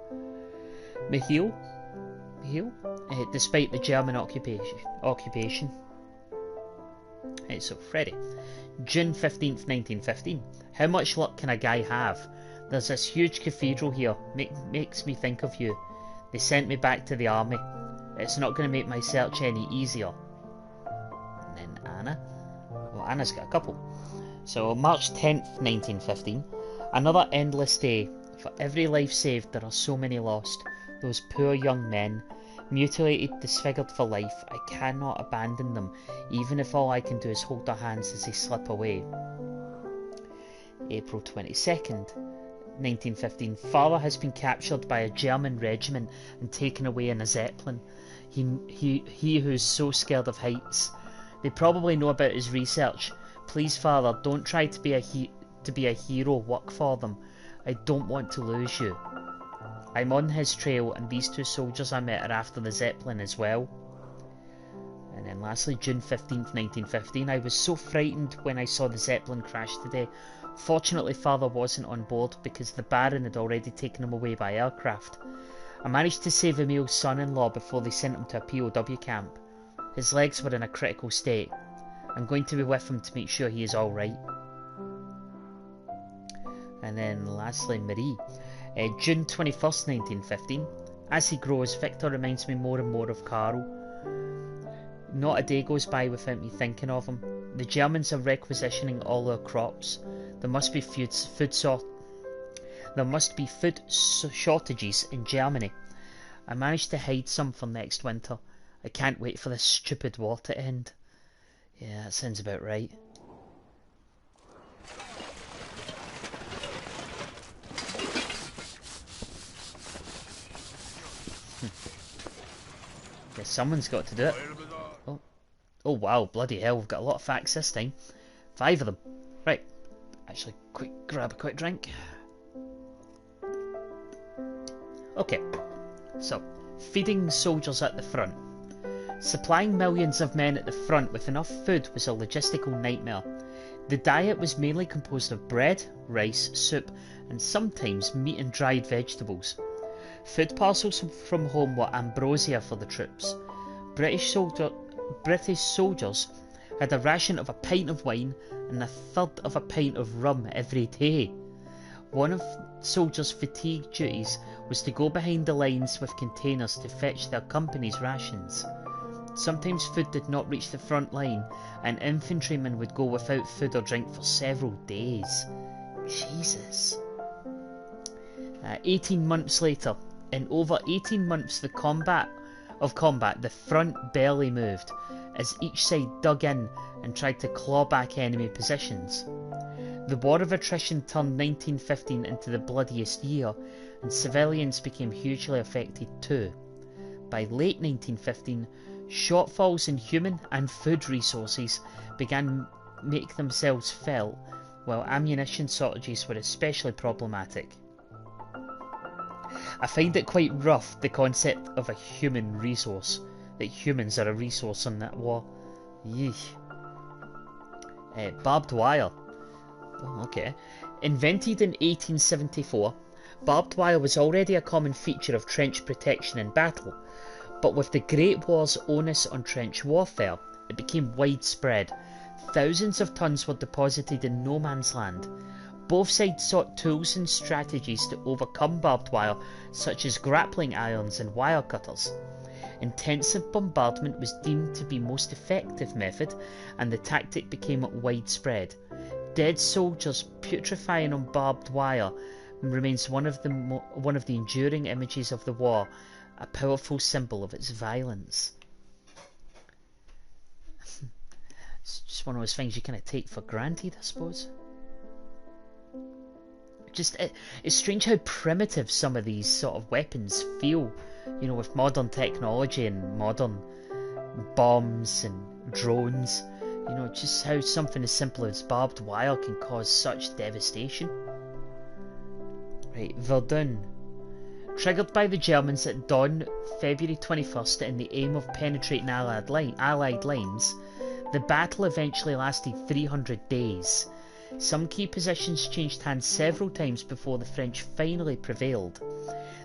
despite the German occupation. Right, so Freddy. June 15th, 1915. How much luck can a guy have? There's this huge cathedral here. Makes me think of you. They sent me back to the army. It's not going to make my search any easier. And then Anna. Well, Anna's got a couple. So March 10th, 1915. Another endless day. For every life saved, there are so many lost. Those poor young men. Mutilated, disfigured for life. I cannot abandon them, even if all I can do is hold their hands as they slip away. April 22nd, 1915. Father has been captured by a German regiment and taken away in a Zeppelin. He who's so scared of heights. They probably know about his research. Please, Father, don't try to be a hero. Work for them. I don't want to lose you. I'm on his trail, and these two soldiers I met are after the Zeppelin as well. And then lastly, June 15th, 1915. I was so frightened when I saw the Zeppelin crash today. Fortunately, Father wasn't on board because the Baron had already taken him away by aircraft. I managed to save Emil's son-in-law before they sent him to a POW camp. His legs were in a critical state. I'm going to be with him to make sure he is alright. And then lastly, Marie. June 21st, 1915. As he grows, Victor reminds me more and more of Carl. Not a day goes by without me thinking of him. The Germans are requisitioning all our crops. There must be food shortages in Germany. I managed to hide some for next winter. I can't wait for this stupid war to end. Yeah, that sounds about right. Yeah, someone's got to do it. Oh wow, bloody hell, we've got a lot of facts this time. 5 of them. Right, actually, grab a quick drink. Okay, so, feeding soldiers at the front. Supplying millions of men at the front with enough food was a logistical nightmare. The diet was mainly composed of bread, rice, soup, and sometimes meat and dried vegetables. Food parcels from home were ambrosia for the troops. British soldiers had a ration of a pint of wine and a third of a pint of rum every day. One of soldiers' fatigue duties was to go behind the lines with containers to fetch their company's rations. Sometimes food did not reach the front line, and infantrymen would go without food or drink for several days. Jesus. 18 months later, in over 18 months of combat, the front barely moved, as each side dug in and tried to claw back enemy positions. The War of Attrition turned 1915 into the bloodiest year, and civilians became hugely affected too. By late 1915, shortfalls in human and food resources began to make themselves felt, while ammunition shortages were especially problematic. I find it quite rough, the concept of a human resource, that humans are a resource in that war. Yeesh. Barbed wire. Oh, okay. Invented in 1874, barbed wire was already a common feature of trench protection in battle, but with the Great War's onus on trench warfare, it became widespread. Thousands of tons were deposited in no man's land. Both sides sought tools and strategies to overcome barbed wire, such as grappling irons and wire cutters. Intensive bombardment was deemed to be most effective method, and the tactic became widespread. Dead soldiers putrefying on barbed wire remains one of the enduring images of the war, a powerful symbol of its violence. It's just one of those things you kind of take for granted, I suppose. It's strange how primitive some of these sort of weapons feel, you know, with modern technology and modern bombs and drones. You know, just how something as simple as barbed wire can cause such devastation. Right, Verdun. Triggered by the Germans at dawn February 21st in the aim of penetrating Allied lines, the battle eventually lasted 300 days. Some key positions changed hands several times before the French finally prevailed.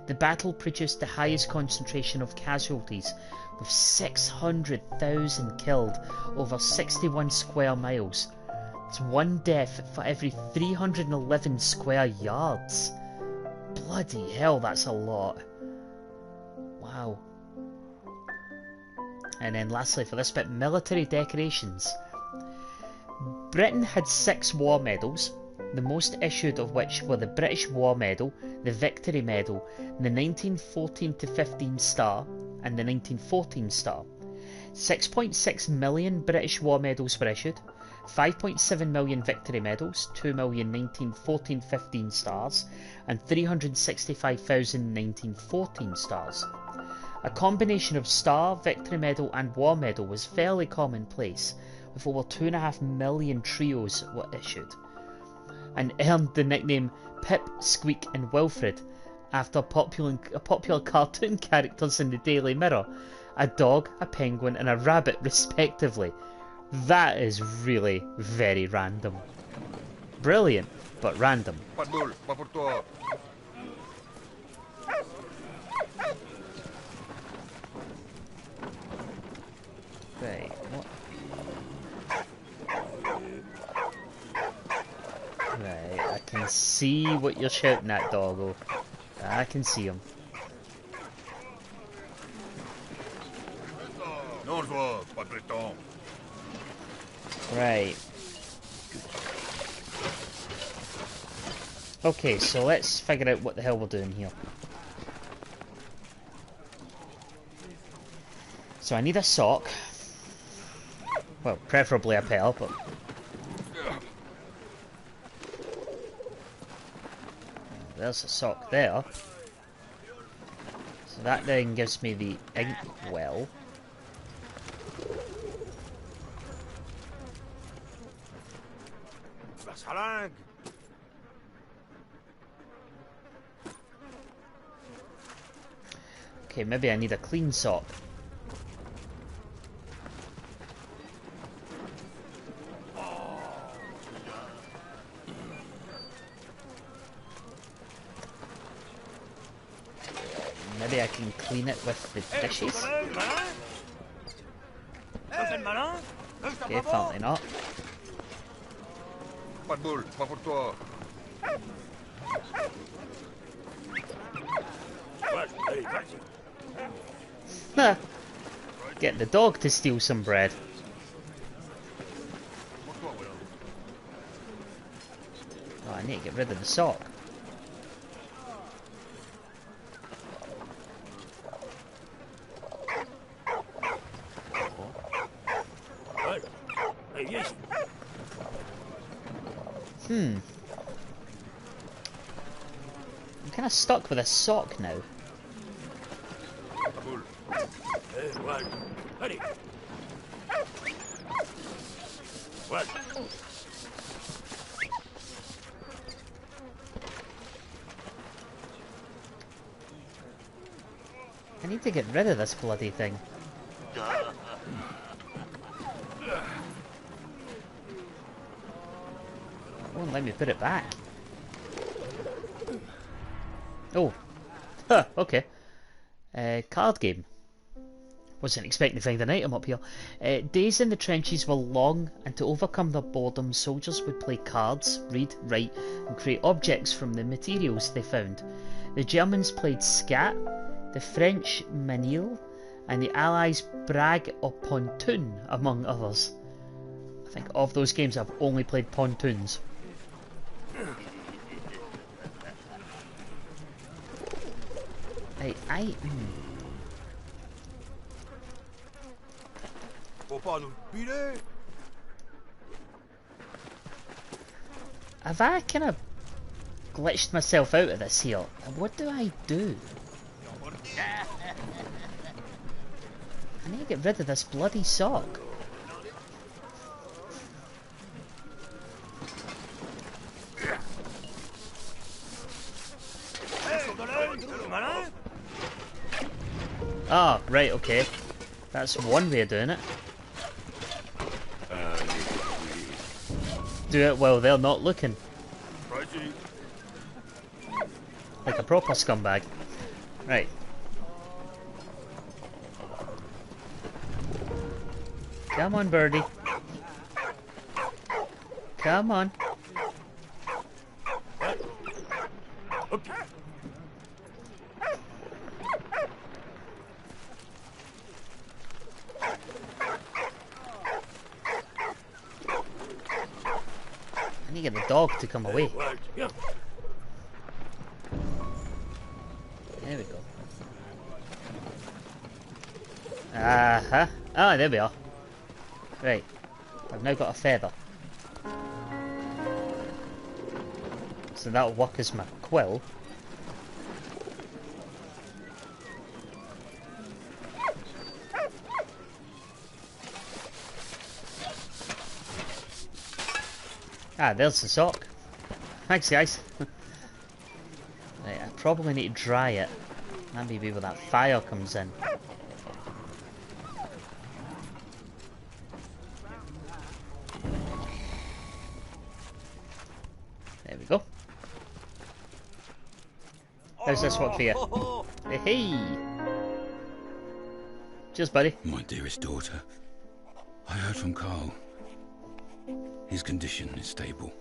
The battle produced the highest concentration of casualties, with 600,000 killed over 61 square miles. It's one death for every 311 square yards. Bloody hell, that's a lot. Wow. And then lastly for this bit, military decorations. Britain had 6 war medals, the most issued of which were the British War Medal, the Victory Medal, the 1914-15 Star, and the 1914 Star. 6.6 million British War Medals were issued, 5.7 million Victory Medals, 2 million 1914-15 Stars, and 365,000 1914 Stars. A combination of Star, Victory Medal and War Medal was fairly commonplace, with over 2.5 million trios were issued, and earned the nickname Pip, Squeak and Wilfred after popular cartoon characters in the Daily Mirror, a dog, a penguin and a rabbit respectively. That is really very random. Brilliant, but random. Right, what? Right, I can see what you're shouting at, doggo. I can see him. Right. Okay, so let's figure out what the hell we're doing here. So I need a sock. Well, preferably a pair, but... There's a sock there. So that then gives me the ink well. Okay, maybe I need a clean sock. Maybe I can clean it with the dishes. Okay, apparently not. Get the dog to steal some bread. Oh, I need to get rid of the sock. I'm kind of stuck with a sock now. Hey, what? Allez. What? I need to get rid of this bloody thing. Won't let me put it back. Oh. Huh, okay. Card game. Wasn't expecting to find an item up here. Days in the trenches were long, and to overcome their boredom, soldiers would play cards, read, write, and create objects from the materials they found. The Germans played scat, the French manille, and the Allies brag or pontoon, among others. I think of those games I've only played pontoons. Faut pas nous piler. Have I kind of glitched myself out of this here? What do I do? I need to get rid of this bloody sock. Ah, right, okay. That's one way of doing it. Do it while they're not looking. Like a proper scumbag. Right. Come on, birdie. Come on. I need to get the dog to come away. There we go. Uh-huh. Ah, there we are. Right. I've now got a feather. So that'll work as my quill. Ah, there's the sock. Thanks, guys. Right, I probably need to dry it. That may be where that fire comes in. There we go. How's this work for you? Hey! Cheers, buddy. My dearest daughter, I heard from Carl. His condition is stable.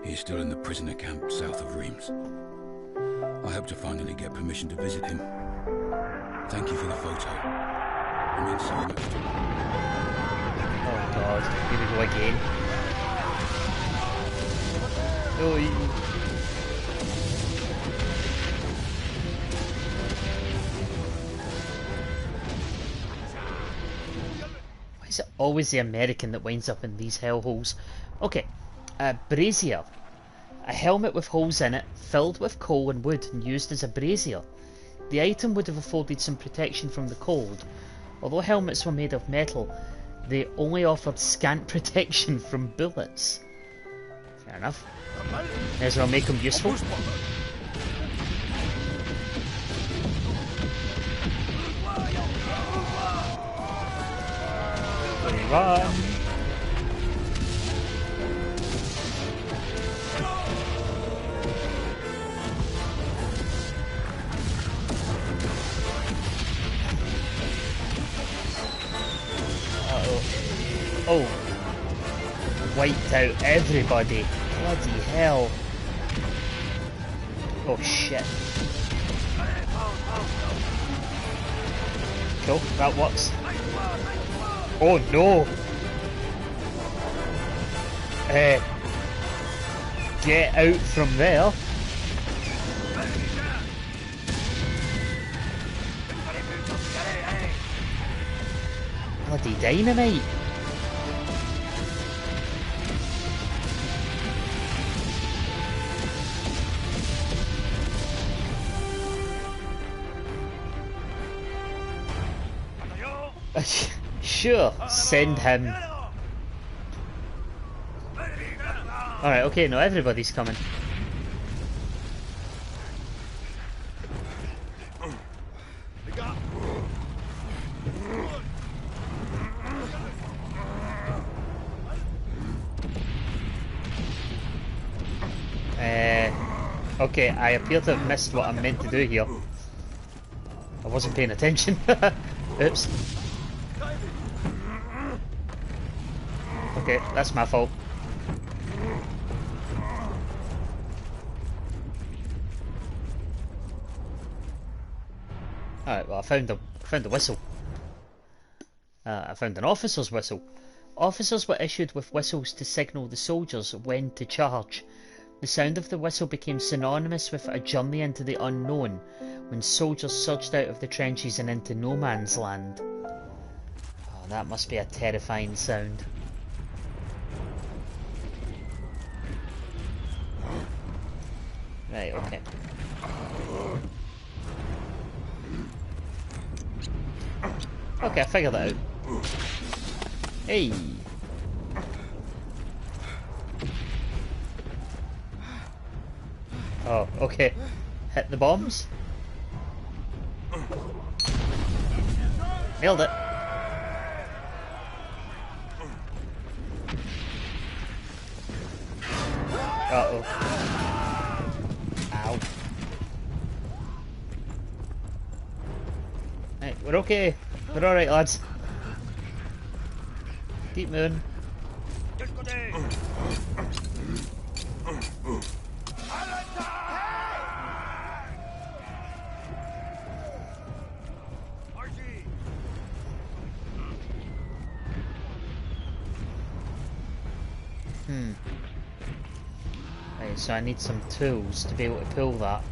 He is still in the prisoner camp south of Reims. I hope to finally get permission to visit him. Thank you for the photo. It means so much to me. Oh god, here we go again. Oh, why is it always the American that winds up in these hellholes? Okay, brazier. A helmet with holes in it, filled with coal and wood and used as a brazier. The item would have afforded some protection from the cold. Although helmets were made of metal, they only offered scant protection from bullets. Fair enough. May as well make them useful. Run! Oh, wiped out everybody. Bloody hell. Oh shit. Cool, that works. Oh no. Get out from there. Bloody dynamite. Sure, send him. Alright, okay, no, everybody's coming. Okay, I appear to have missed what I'm meant to do here. I wasn't paying attention. Oops. Okay, that's my fault. Alright, well I found the whistle. I found an officer's whistle. Officers were issued with whistles to signal the soldiers when to charge. The sound of the whistle became synonymous with a journey into the unknown when soldiers surged out of the trenches and into no man's land. Oh, that must be a terrifying sound. Right, okay. Okay, I figured that out. Hey! Oh, okay. Hit the bombs. Nailed it. Uh-oh. Ow. Right, we're okay. We're alright, lads. Keep moving. Right, so I need some tools to be able to pull that.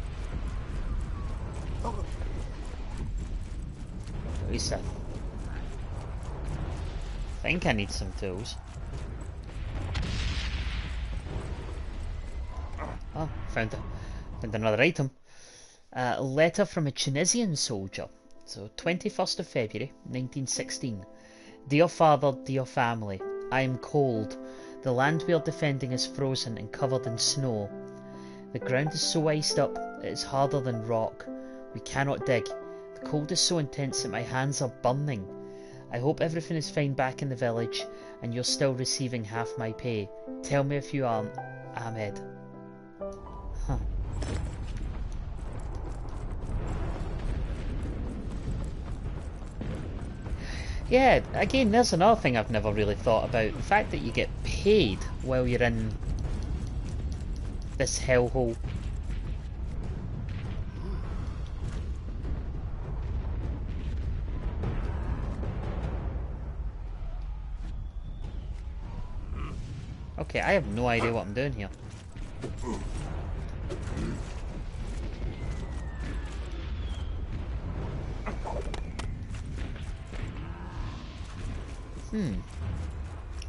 At least I think I need some tools. Oh, found another item. A letter from a Tunisian soldier. So, 21st of February, 1916. Dear father, dear family, I am cold. The land we are defending is frozen and covered in snow. The ground is so iced up, it is harder than rock. We cannot dig. The cold is so intense that my hands are burning. I hope everything is fine back in the village and you're still receiving half my pay. Tell me if you aren't. Ahmed. Huh. Yeah, again, there's another thing I've never really thought about. The fact that you get paid while you're in this hellhole. Okay, I have no idea what I'm doing here.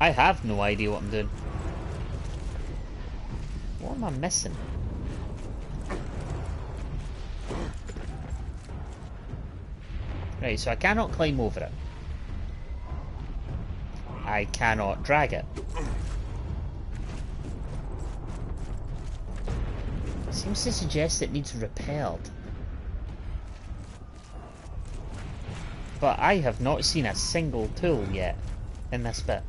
I have no idea what I'm doing. What am I missing? Right, so I cannot climb over it. I cannot drag it. Seems to suggest it needs repelled. But I have not seen a single tool yet in this bit.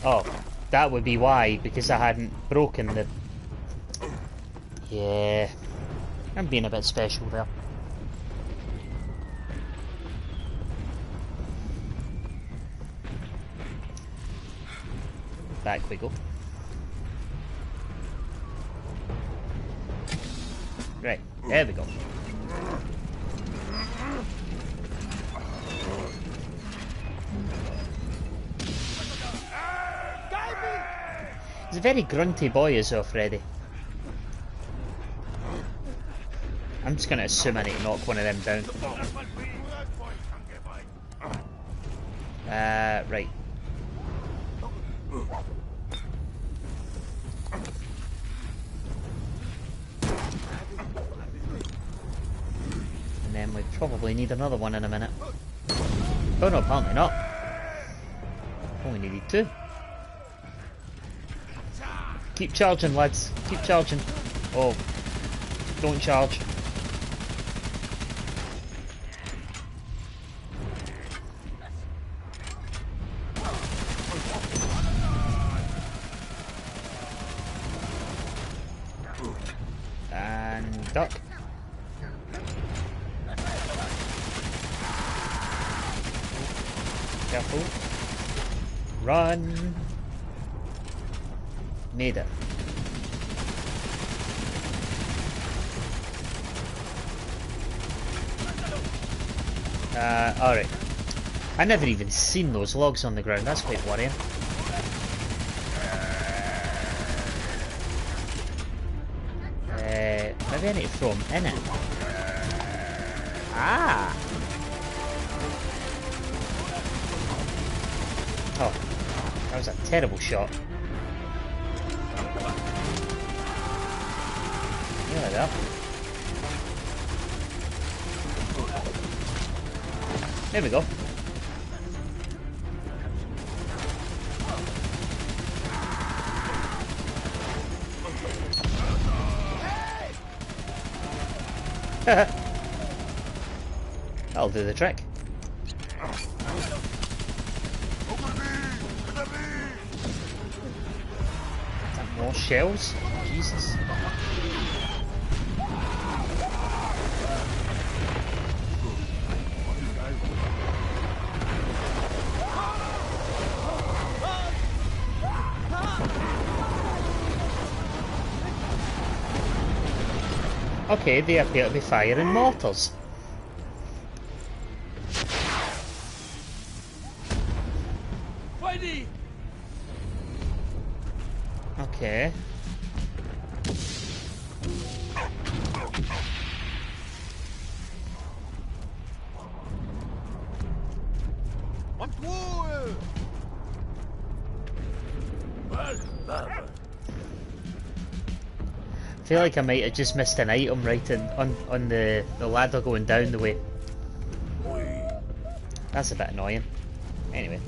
Oh, that would be why, because I hadn't broken the... Yeah, I'm being a bit special there. Back we go. Right, there we go. He's a very grunty boy as well, Freddy. I'm just gonna assume I need to knock one of them down. Right. Probably need another one in a minute. Oh no, apparently not. Only needed 2. Keep charging, lads. Keep charging. Oh, don't charge. And duck. Careful. Run. Made it. Alright. I never even seen those logs on the ground, that's quite worrying. Maybe I need to throw them in it. Ah! Oh, that was a terrible shot. There we go. There we go. That'll do the trick. More shells? Jesus. Okay, they appear to be firing mortars. Okay. I feel like I might have just missed an item right on the ladder going down the way. That's a bit annoying. Anyway.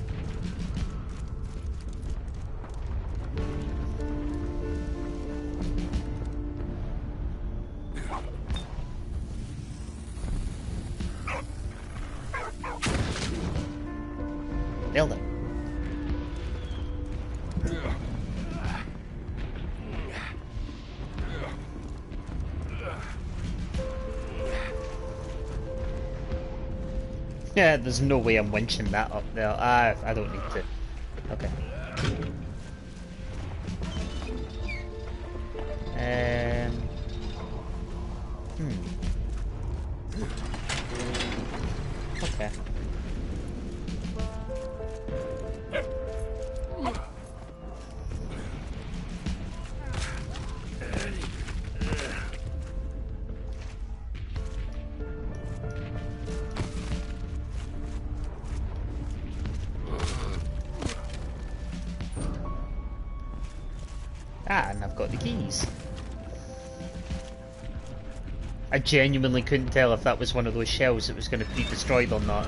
Nailed it. Yeah, there's no way I'm winching that up there. I don't need to. Okay. Okay. Ah, and I've got the keys. I genuinely couldn't tell if that was one of those shells that was going to be destroyed or not.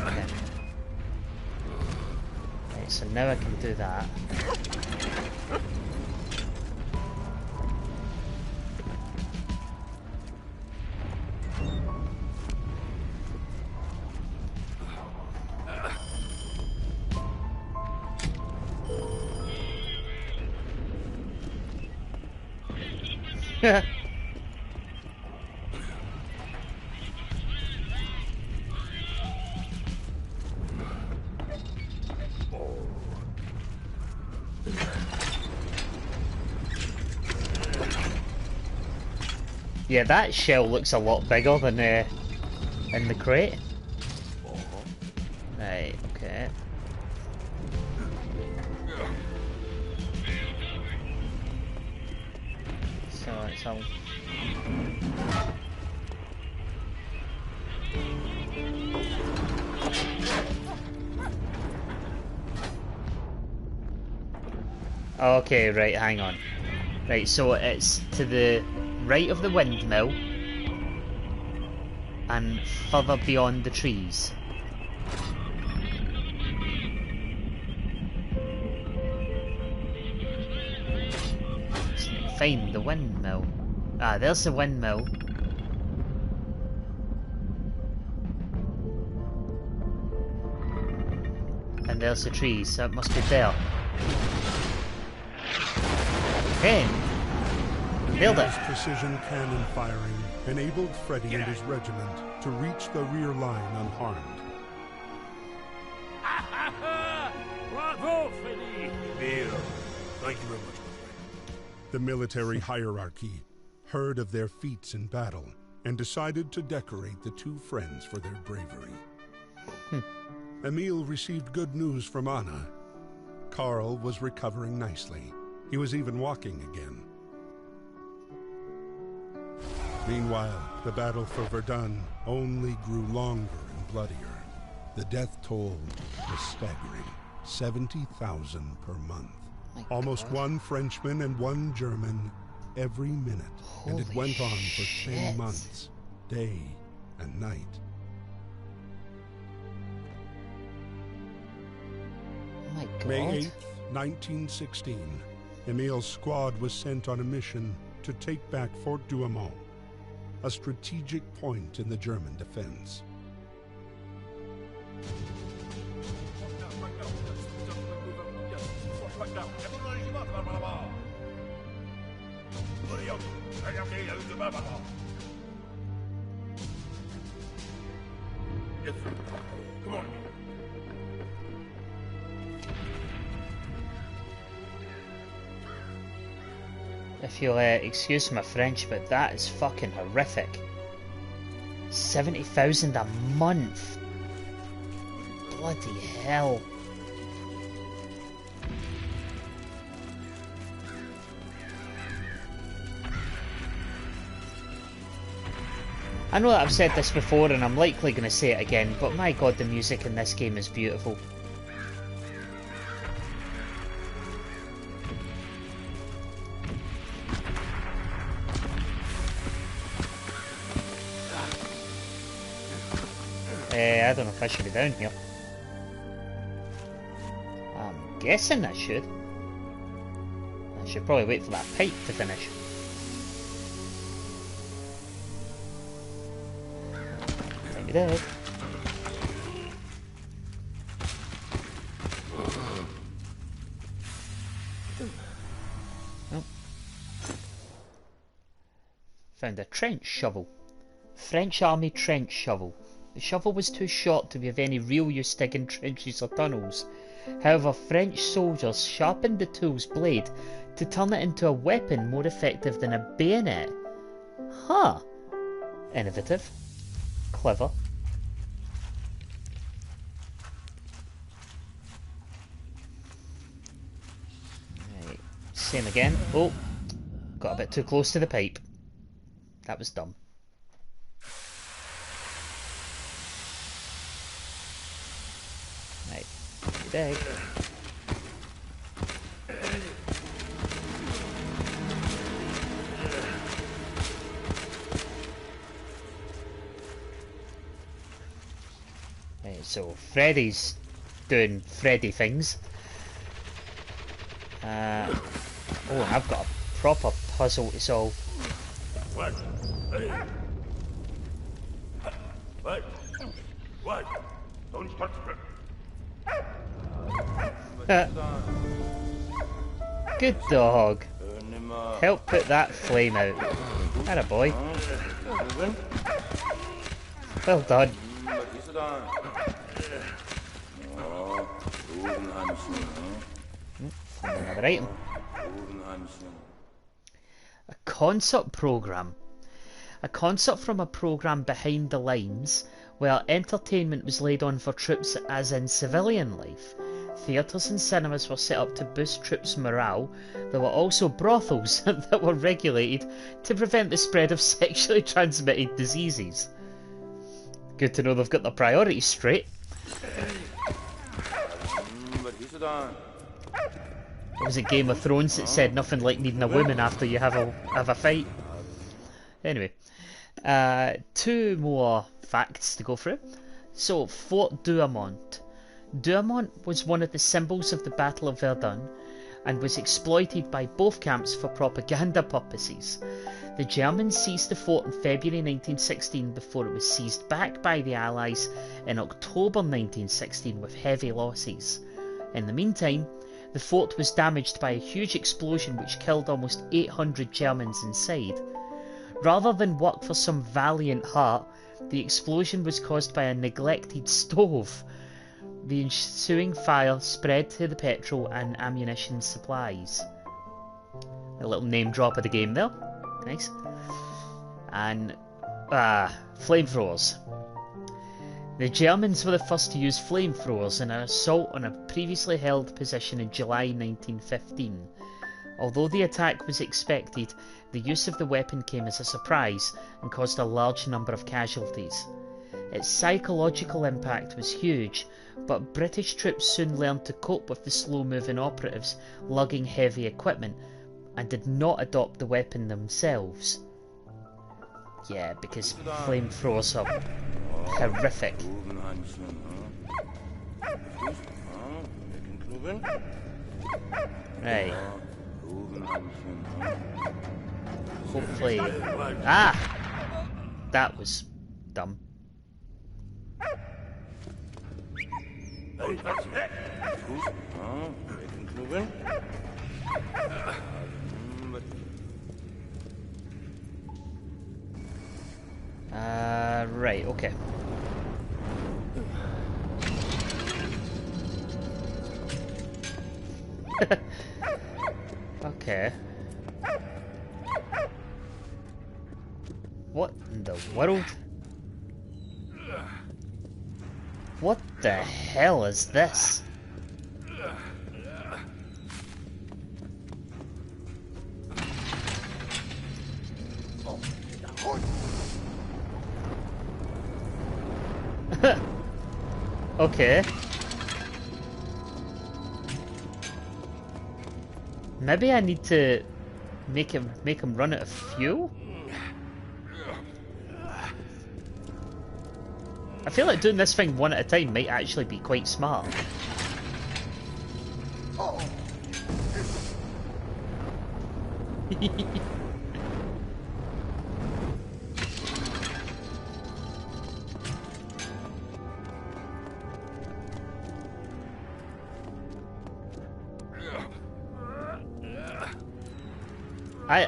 Okay. Right, so now I can do that. Yeah, that shell looks a lot bigger than in the crate. Right, okay. So it's all... Okay, right, hang on. Right, so it's to the right of the windmill and further beyond the trees. Just need to find the windmill. Ah, there's the windmill. And there's the trees, so it must be there. Okay. Nailed it. His precision cannon firing enabled Freddy and his regiment to reach the rear line unharmed. Bravo, Freddy! Emil, thank you very much, my friend. The military hierarchy heard of their feats in battle and decided to decorate the two friends for their bravery. Emil received good news from Anna. Carl was recovering nicely. He was even walking again. Meanwhile, the battle for Verdun only grew longer and bloodier. The death toll was staggering, 70,000 per month. My Almost God. one Frenchman and one German every minute. And it Holy went on for shit. 10 months, day and night. Oh my God. May 8th, 1916, Emil's squad was sent on a mission to take back Fort Douaumont, a strategic point in the German defense. Yes, sir. Come on. If you'll excuse my French, but that is fucking horrific. 70,000 a month. Bloody hell. I know that I've said this before and I'm likely going to say it again, but my God, the music in this game is beautiful. I don't know if I should be down here. I'm guessing I should. I should probably wait for that pipe to finish. Maybe dead. Oh. Found a trench shovel. French Army trench shovel. The shovel was too short to be of any real use digging trenches or tunnels. However, French soldiers sharpened the tool's blade to turn it into a weapon more effective than a bayonet. Huh. Innovative. Clever. Right. Same again. Oh. Got a bit too close to the pipe. That was dumb. Right. Dig. Right, so Freddy's doing Freddy things. Oh, and I've got a proper puzzle to solve. What? Hey. What? What? Don't touch me. Good dog. Help put that flame out. Atta boy. Well done. Another item. A concert programme. A concert from a programme behind the lines, where entertainment was laid on for troops as in civilian life. Theatres and cinemas were set up to boost troops' morale. There were also brothels that were regulated to prevent the spread of sexually transmitted diseases. Good to know they've got their priorities straight. What was it, Game of Thrones that said nothing like needing a woman after you have a fight? Anyway, 2 more facts to go through. So, Fort Douaumont. Douaumont was one of the symbols of the Battle of Verdun and was exploited by both camps for propaganda purposes. The Germans seized the fort in February 1916 before it was seized back by the Allies in October 1916 with heavy losses. In the meantime, the fort was damaged by a huge explosion which killed almost 800 Germans inside. Rather than work for some valiant heart, the explosion was caused by a neglected stove. The ensuing fire spread to the petrol and ammunition supplies. A little name drop of the game there. Nice. And flamethrowers. The Germans were the first to use flamethrowers in an assault on a previously held position in July 1915. Although the attack was expected, the use of the weapon came as a surprise and caused a large number of casualties. Its psychological impact was huge, but British troops soon learned to cope with the slow-moving operatives lugging heavy equipment and did not adopt the weapon themselves. Yeah, because flamethrowers are horrific. Right. Hopefully... Ah! That was dumb. Right, okay. Okay. What in the world? What the hell is this? Okay. Maybe I need to make him run out of fuel? I feel like doing this thing one at a time might actually be quite smart.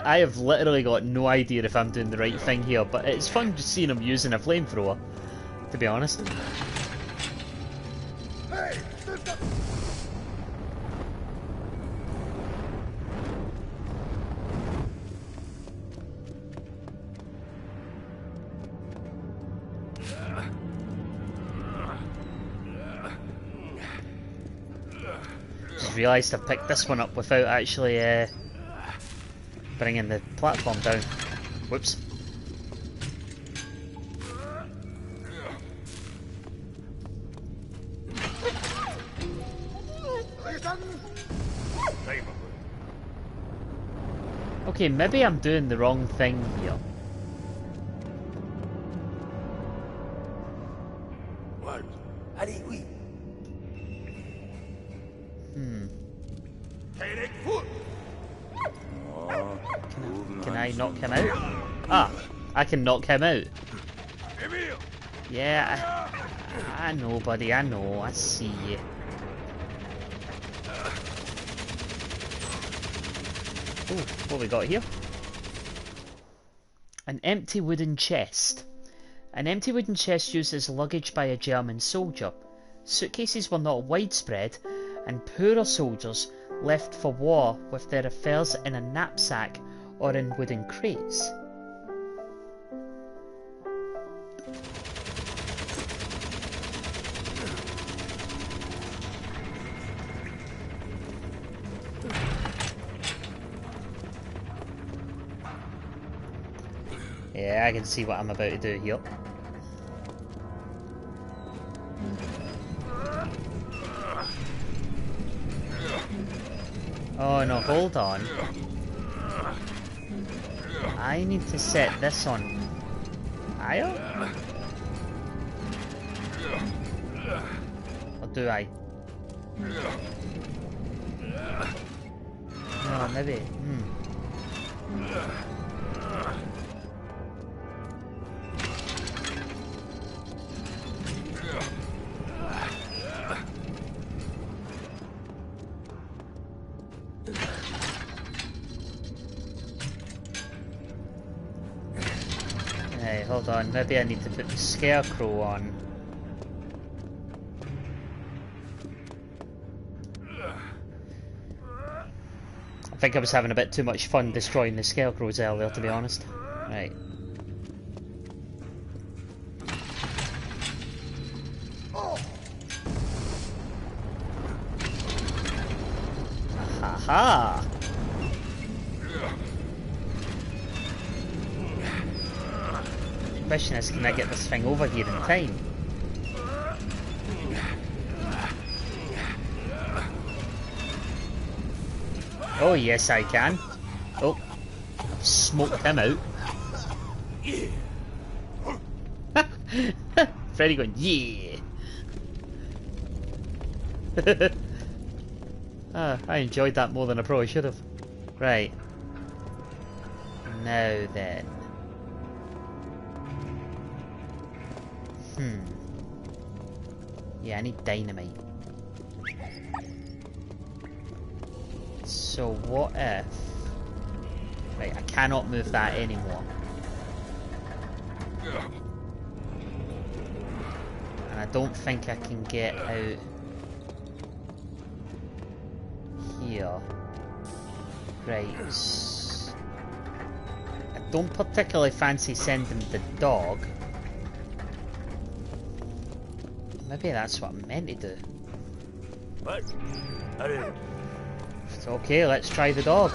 I have literally got no idea if I'm doing the right thing here, but it's fun just seeing him using a flamethrower, to be honest. Hey, just realised I picked this one up without actually bringing the platform down. Whoops. Okay, maybe I'm doing the wrong thing here. Can I knock him out? Ah, I can knock him out. Yeah, I know, buddy, I know, I see you. Ooh, what we got here? An empty wooden chest. An empty wooden chest used as luggage by a German soldier. Suitcases were not widespread, and poorer soldiers left for war with their affairs in a knapsack or in wooden crates. Yeah, I can see what I'm about to do here. Oh no, hold on. I need to set this on fire? Or do I? No, maybe. Hey, hold on. Maybe I need to put the scarecrow on. I think I was having a bit too much fun destroying the scarecrows earlier, to be honest. Right. Ha! The question is, can I get this thing over here in time? Oh yes, I can. Oh, I've smoked him out. Freddy going, yeah! I enjoyed that more than I probably should have. Right. Now then. Yeah, I need dynamite. So what if... Right, I cannot move that anymore. And I don't think I can get out here. Right. I don't particularly fancy sending the dog. Maybe that's what I'm meant to do. What? I didn't. Okay, let's try the dog.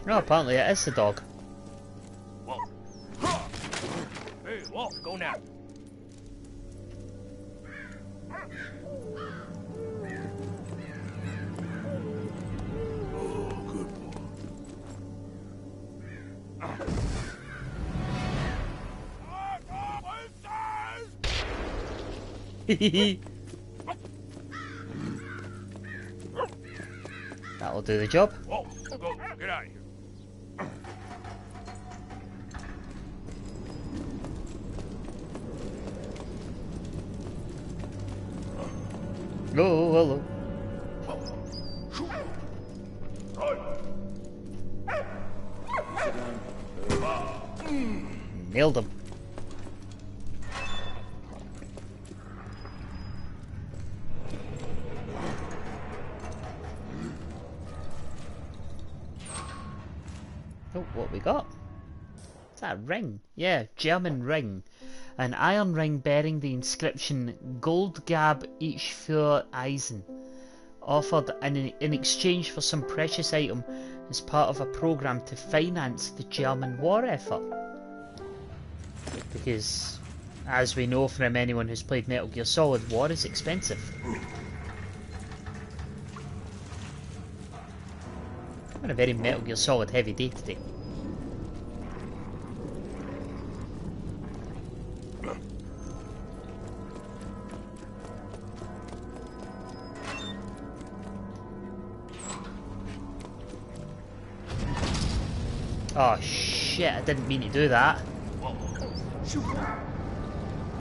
No, apparently it is the dog. Whoa. Hey, Wolf, go now. Oh, good boy. That'll do the job. Whoa, go, get out of here. Oh, hello. Nailed him. Oh, what we got? Is that a ring? Yeah, German ring. An iron ring bearing the inscription Goldgab ich für Eisen, offered in exchange for some precious item as part of a program to finance the German war effort. Because, as we know from anyone who's played Metal Gear Solid, war is expensive. I'm on a very Metal Gear Solid heavy day today. Oh shit, I didn't mean to do that.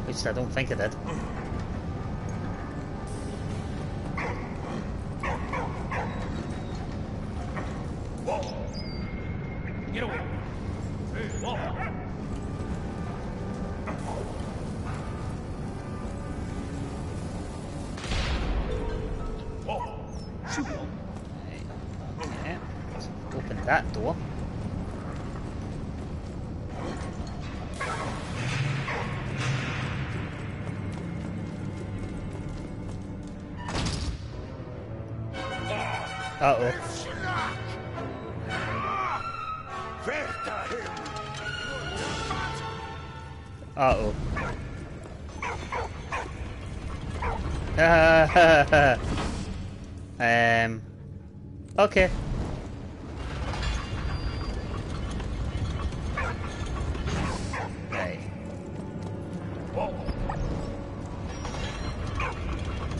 Which I don't think I did. Get away. Hey, Wolf. Whoa. Shoot. Yeah, let's open that door. Uh-oh. Uh-oh. Okay. Right.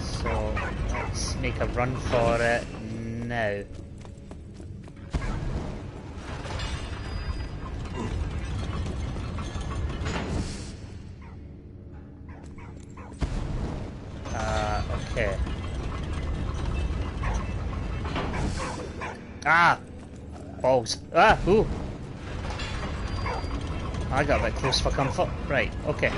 So, let's make a run for it now. Okay. Ah! Balls. Ah! Ooh! I got a bit close for comfort. Right, okay.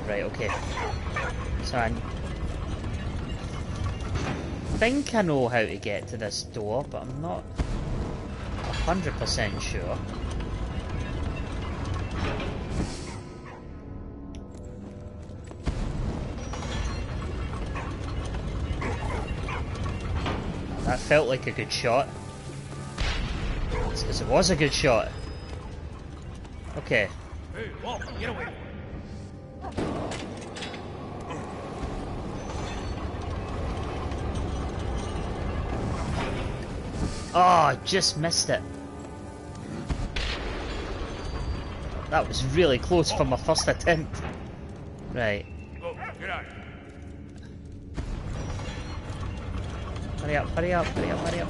Right, okay. So I think I know how to get to this door, but I'm not 100% sure. That felt like a good shot. It's because it was a good shot. Okay. Hey, Walker, get away. Oh, I just missed it. That was really close for my first attempt. Right. Go, get out. Hurry up, hurry up, hurry up, hurry up.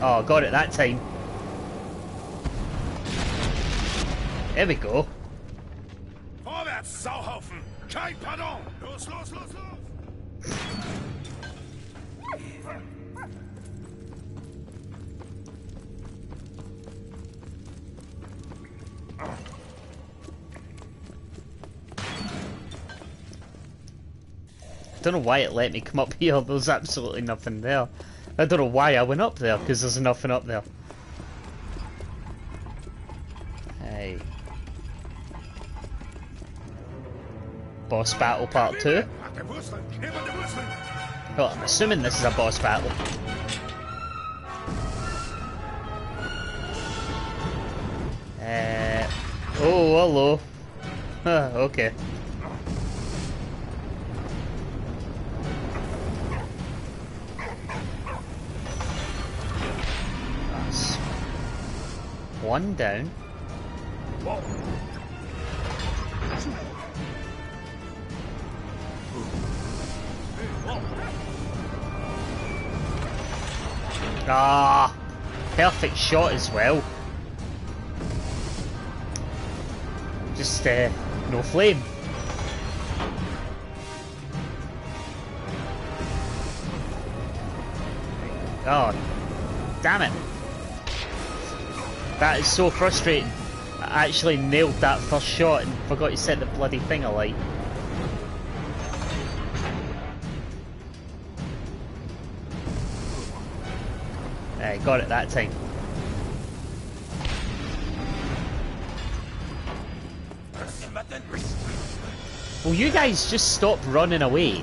Oh, got it that time. There we go. Vorwärts, Sauhaufen! Kein Pardon! Los, los, los, los! I don't know why it let me come up here. There's absolutely nothing there. I don't know why I went up there, because there's nothing up there. Hey. Boss battle part 2. Well, I'm assuming this is a boss battle. Oh, hello. Okay. That's one down. Ah, perfect shot as well. Just no flame. Oh, damn it. That is so frustrating. I actually nailed that first shot and forgot to set the bloody thing alight. Got it that time. Will you guys just stop running away?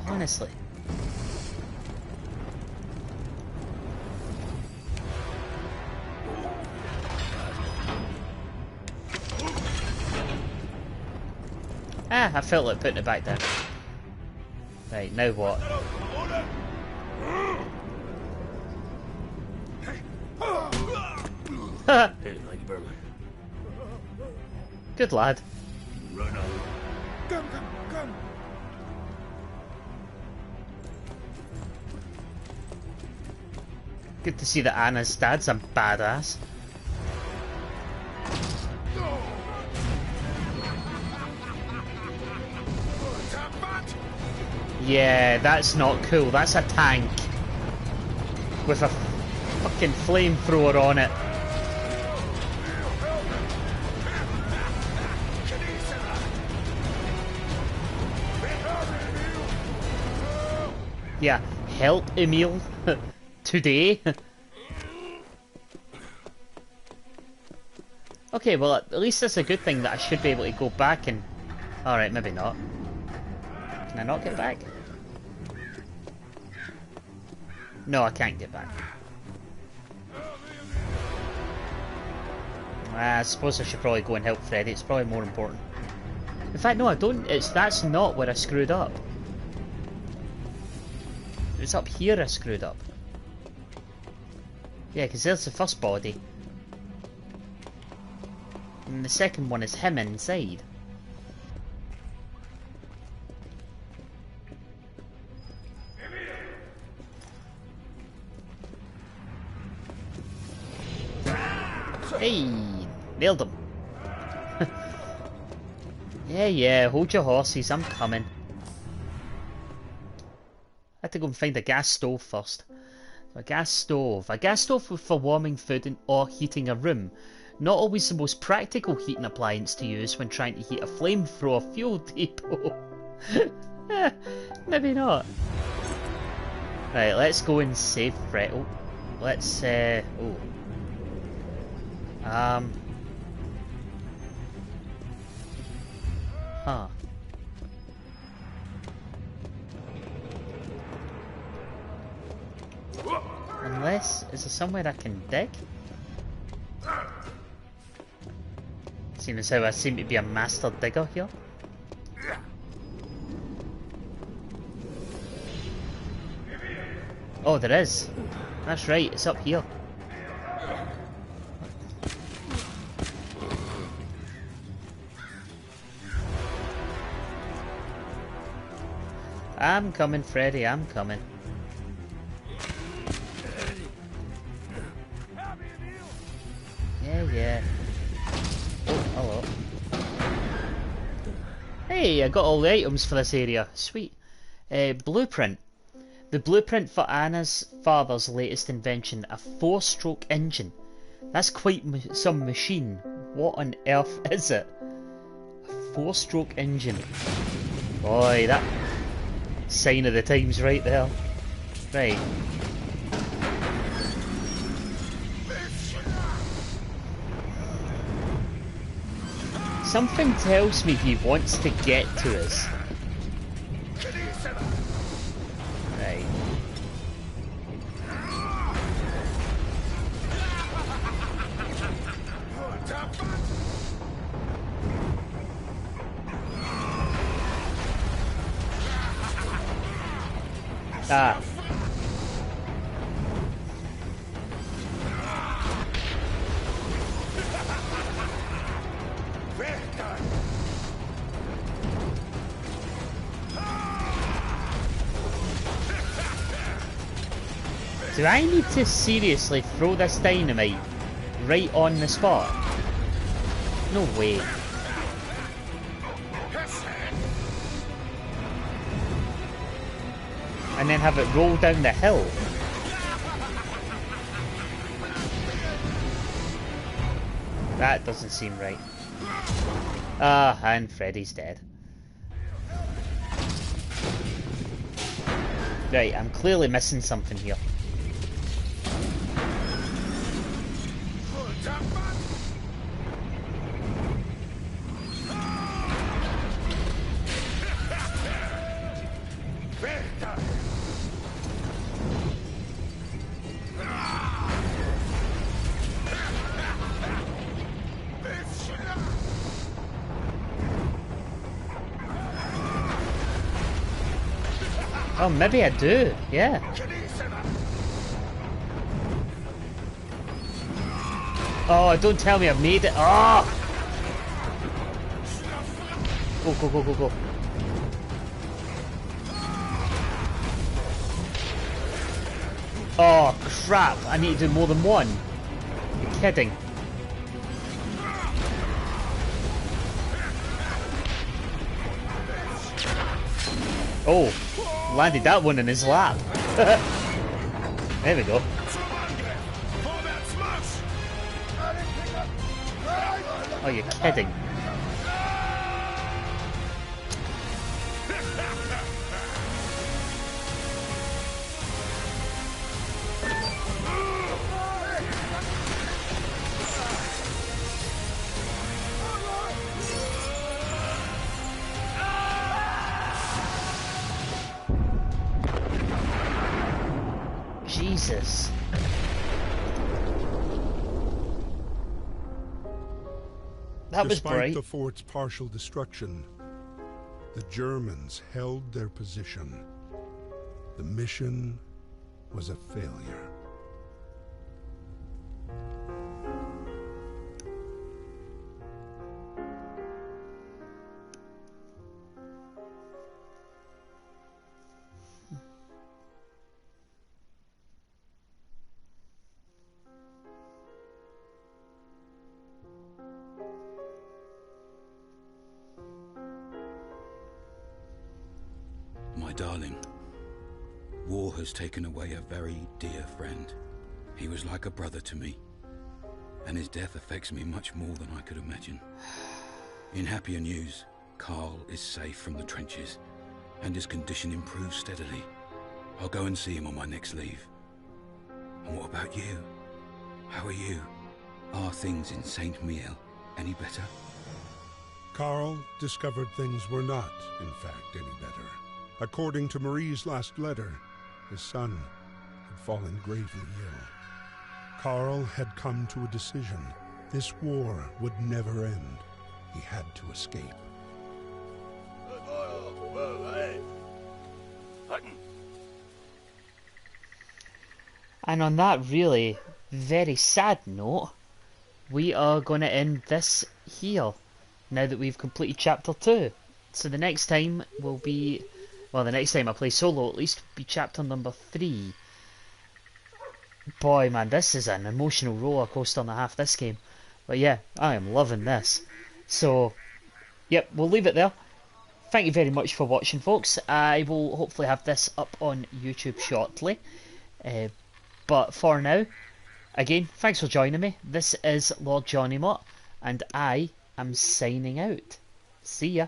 Honestly. Ah, I felt like putting it back down. Right, now what? Hey, thank you very much. Good lad. Run out. Come, come, come. Good to see that Anna's dad's a badass. Yeah, that's not cool. That's a tank with a fucking flamethrower on it. Yeah, help Emil today. Okay, well at least it's a good thing that I should be able to go back and... Alright, maybe not. Can I not get back? No, I can't get back. I suppose I should probably go and help Freddy. It's probably more important. In fact, no, I don't. That's not where I screwed up. It's up here I screwed up. Yeah, because there's the first body. And the second one is him inside. Hey, nailed him. Yeah, hold your horses, I'm coming. I had to go and find a gas stove first. A gas stove for warming food or heating a room. Not always the most practical heating appliance to use when trying to heat a flamethrower fuel depot. Maybe not. Right, let's go and save Fred. Oh, let's Huh. Unless, is there somewhere I can dig? Seeing as how I seem to be a master digger here. Oh, there is. That's right, it's up here. I'm coming, Freddy, I'm coming. Yeah. Oh, hello. Hey, I got all the items for this area. Sweet. Blueprint. The blueprint for Anna's father's latest invention, a 4-stroke engine. That's quite some machine. What on earth is it? A 4-stroke engine. Boy, that sign of the times right there. Right. Something tells me he wants to get to us. Right. Ah. Do I need to seriously throw this dynamite right on the spot? No way. And then have it roll down the hill? That doesn't seem right. Ah, and Freddy's dead. Right, I'm clearly missing something here. Oh, maybe I do, yeah. Oh, don't tell me I've made it. Oh! Go. Oh, crap. I need to do more than one. You're kidding. Oh, landed that one in his lap. There we go. Oh, you're kidding. Jesus. That was Despite bright. the fort's partial destruction, the Germans held their position. The mission was a failure. My darling, war has taken away a very dear friend. He was like a brother to me, and his death affects me much more than I could imagine. In happier news, Carl is safe from the trenches, and his condition improves steadily. I'll go and see him on my next leave. And what about you? How are you? Are things in Saint Miel any better? Carl discovered things were not, in fact, any better. According to Marie's last letter, his son had fallen gravely ill. Carl had come to a decision. This war would never end. He had to escape. And on that really very sad note, we are going to end this here, now that we've completed chapter 2. So the next time will be, well, the next time I play solo at least, will be chapter number 3. Boy man, this is an emotional roller coaster and a half, this game. But yeah, I am loving this. So, yep, we'll leave it there. Thank you very much for watching, folks. I will hopefully have this up on YouTube shortly. But for now, again, thanks for joining me. This is Lord Johnny Mott, and I am signing out. See ya.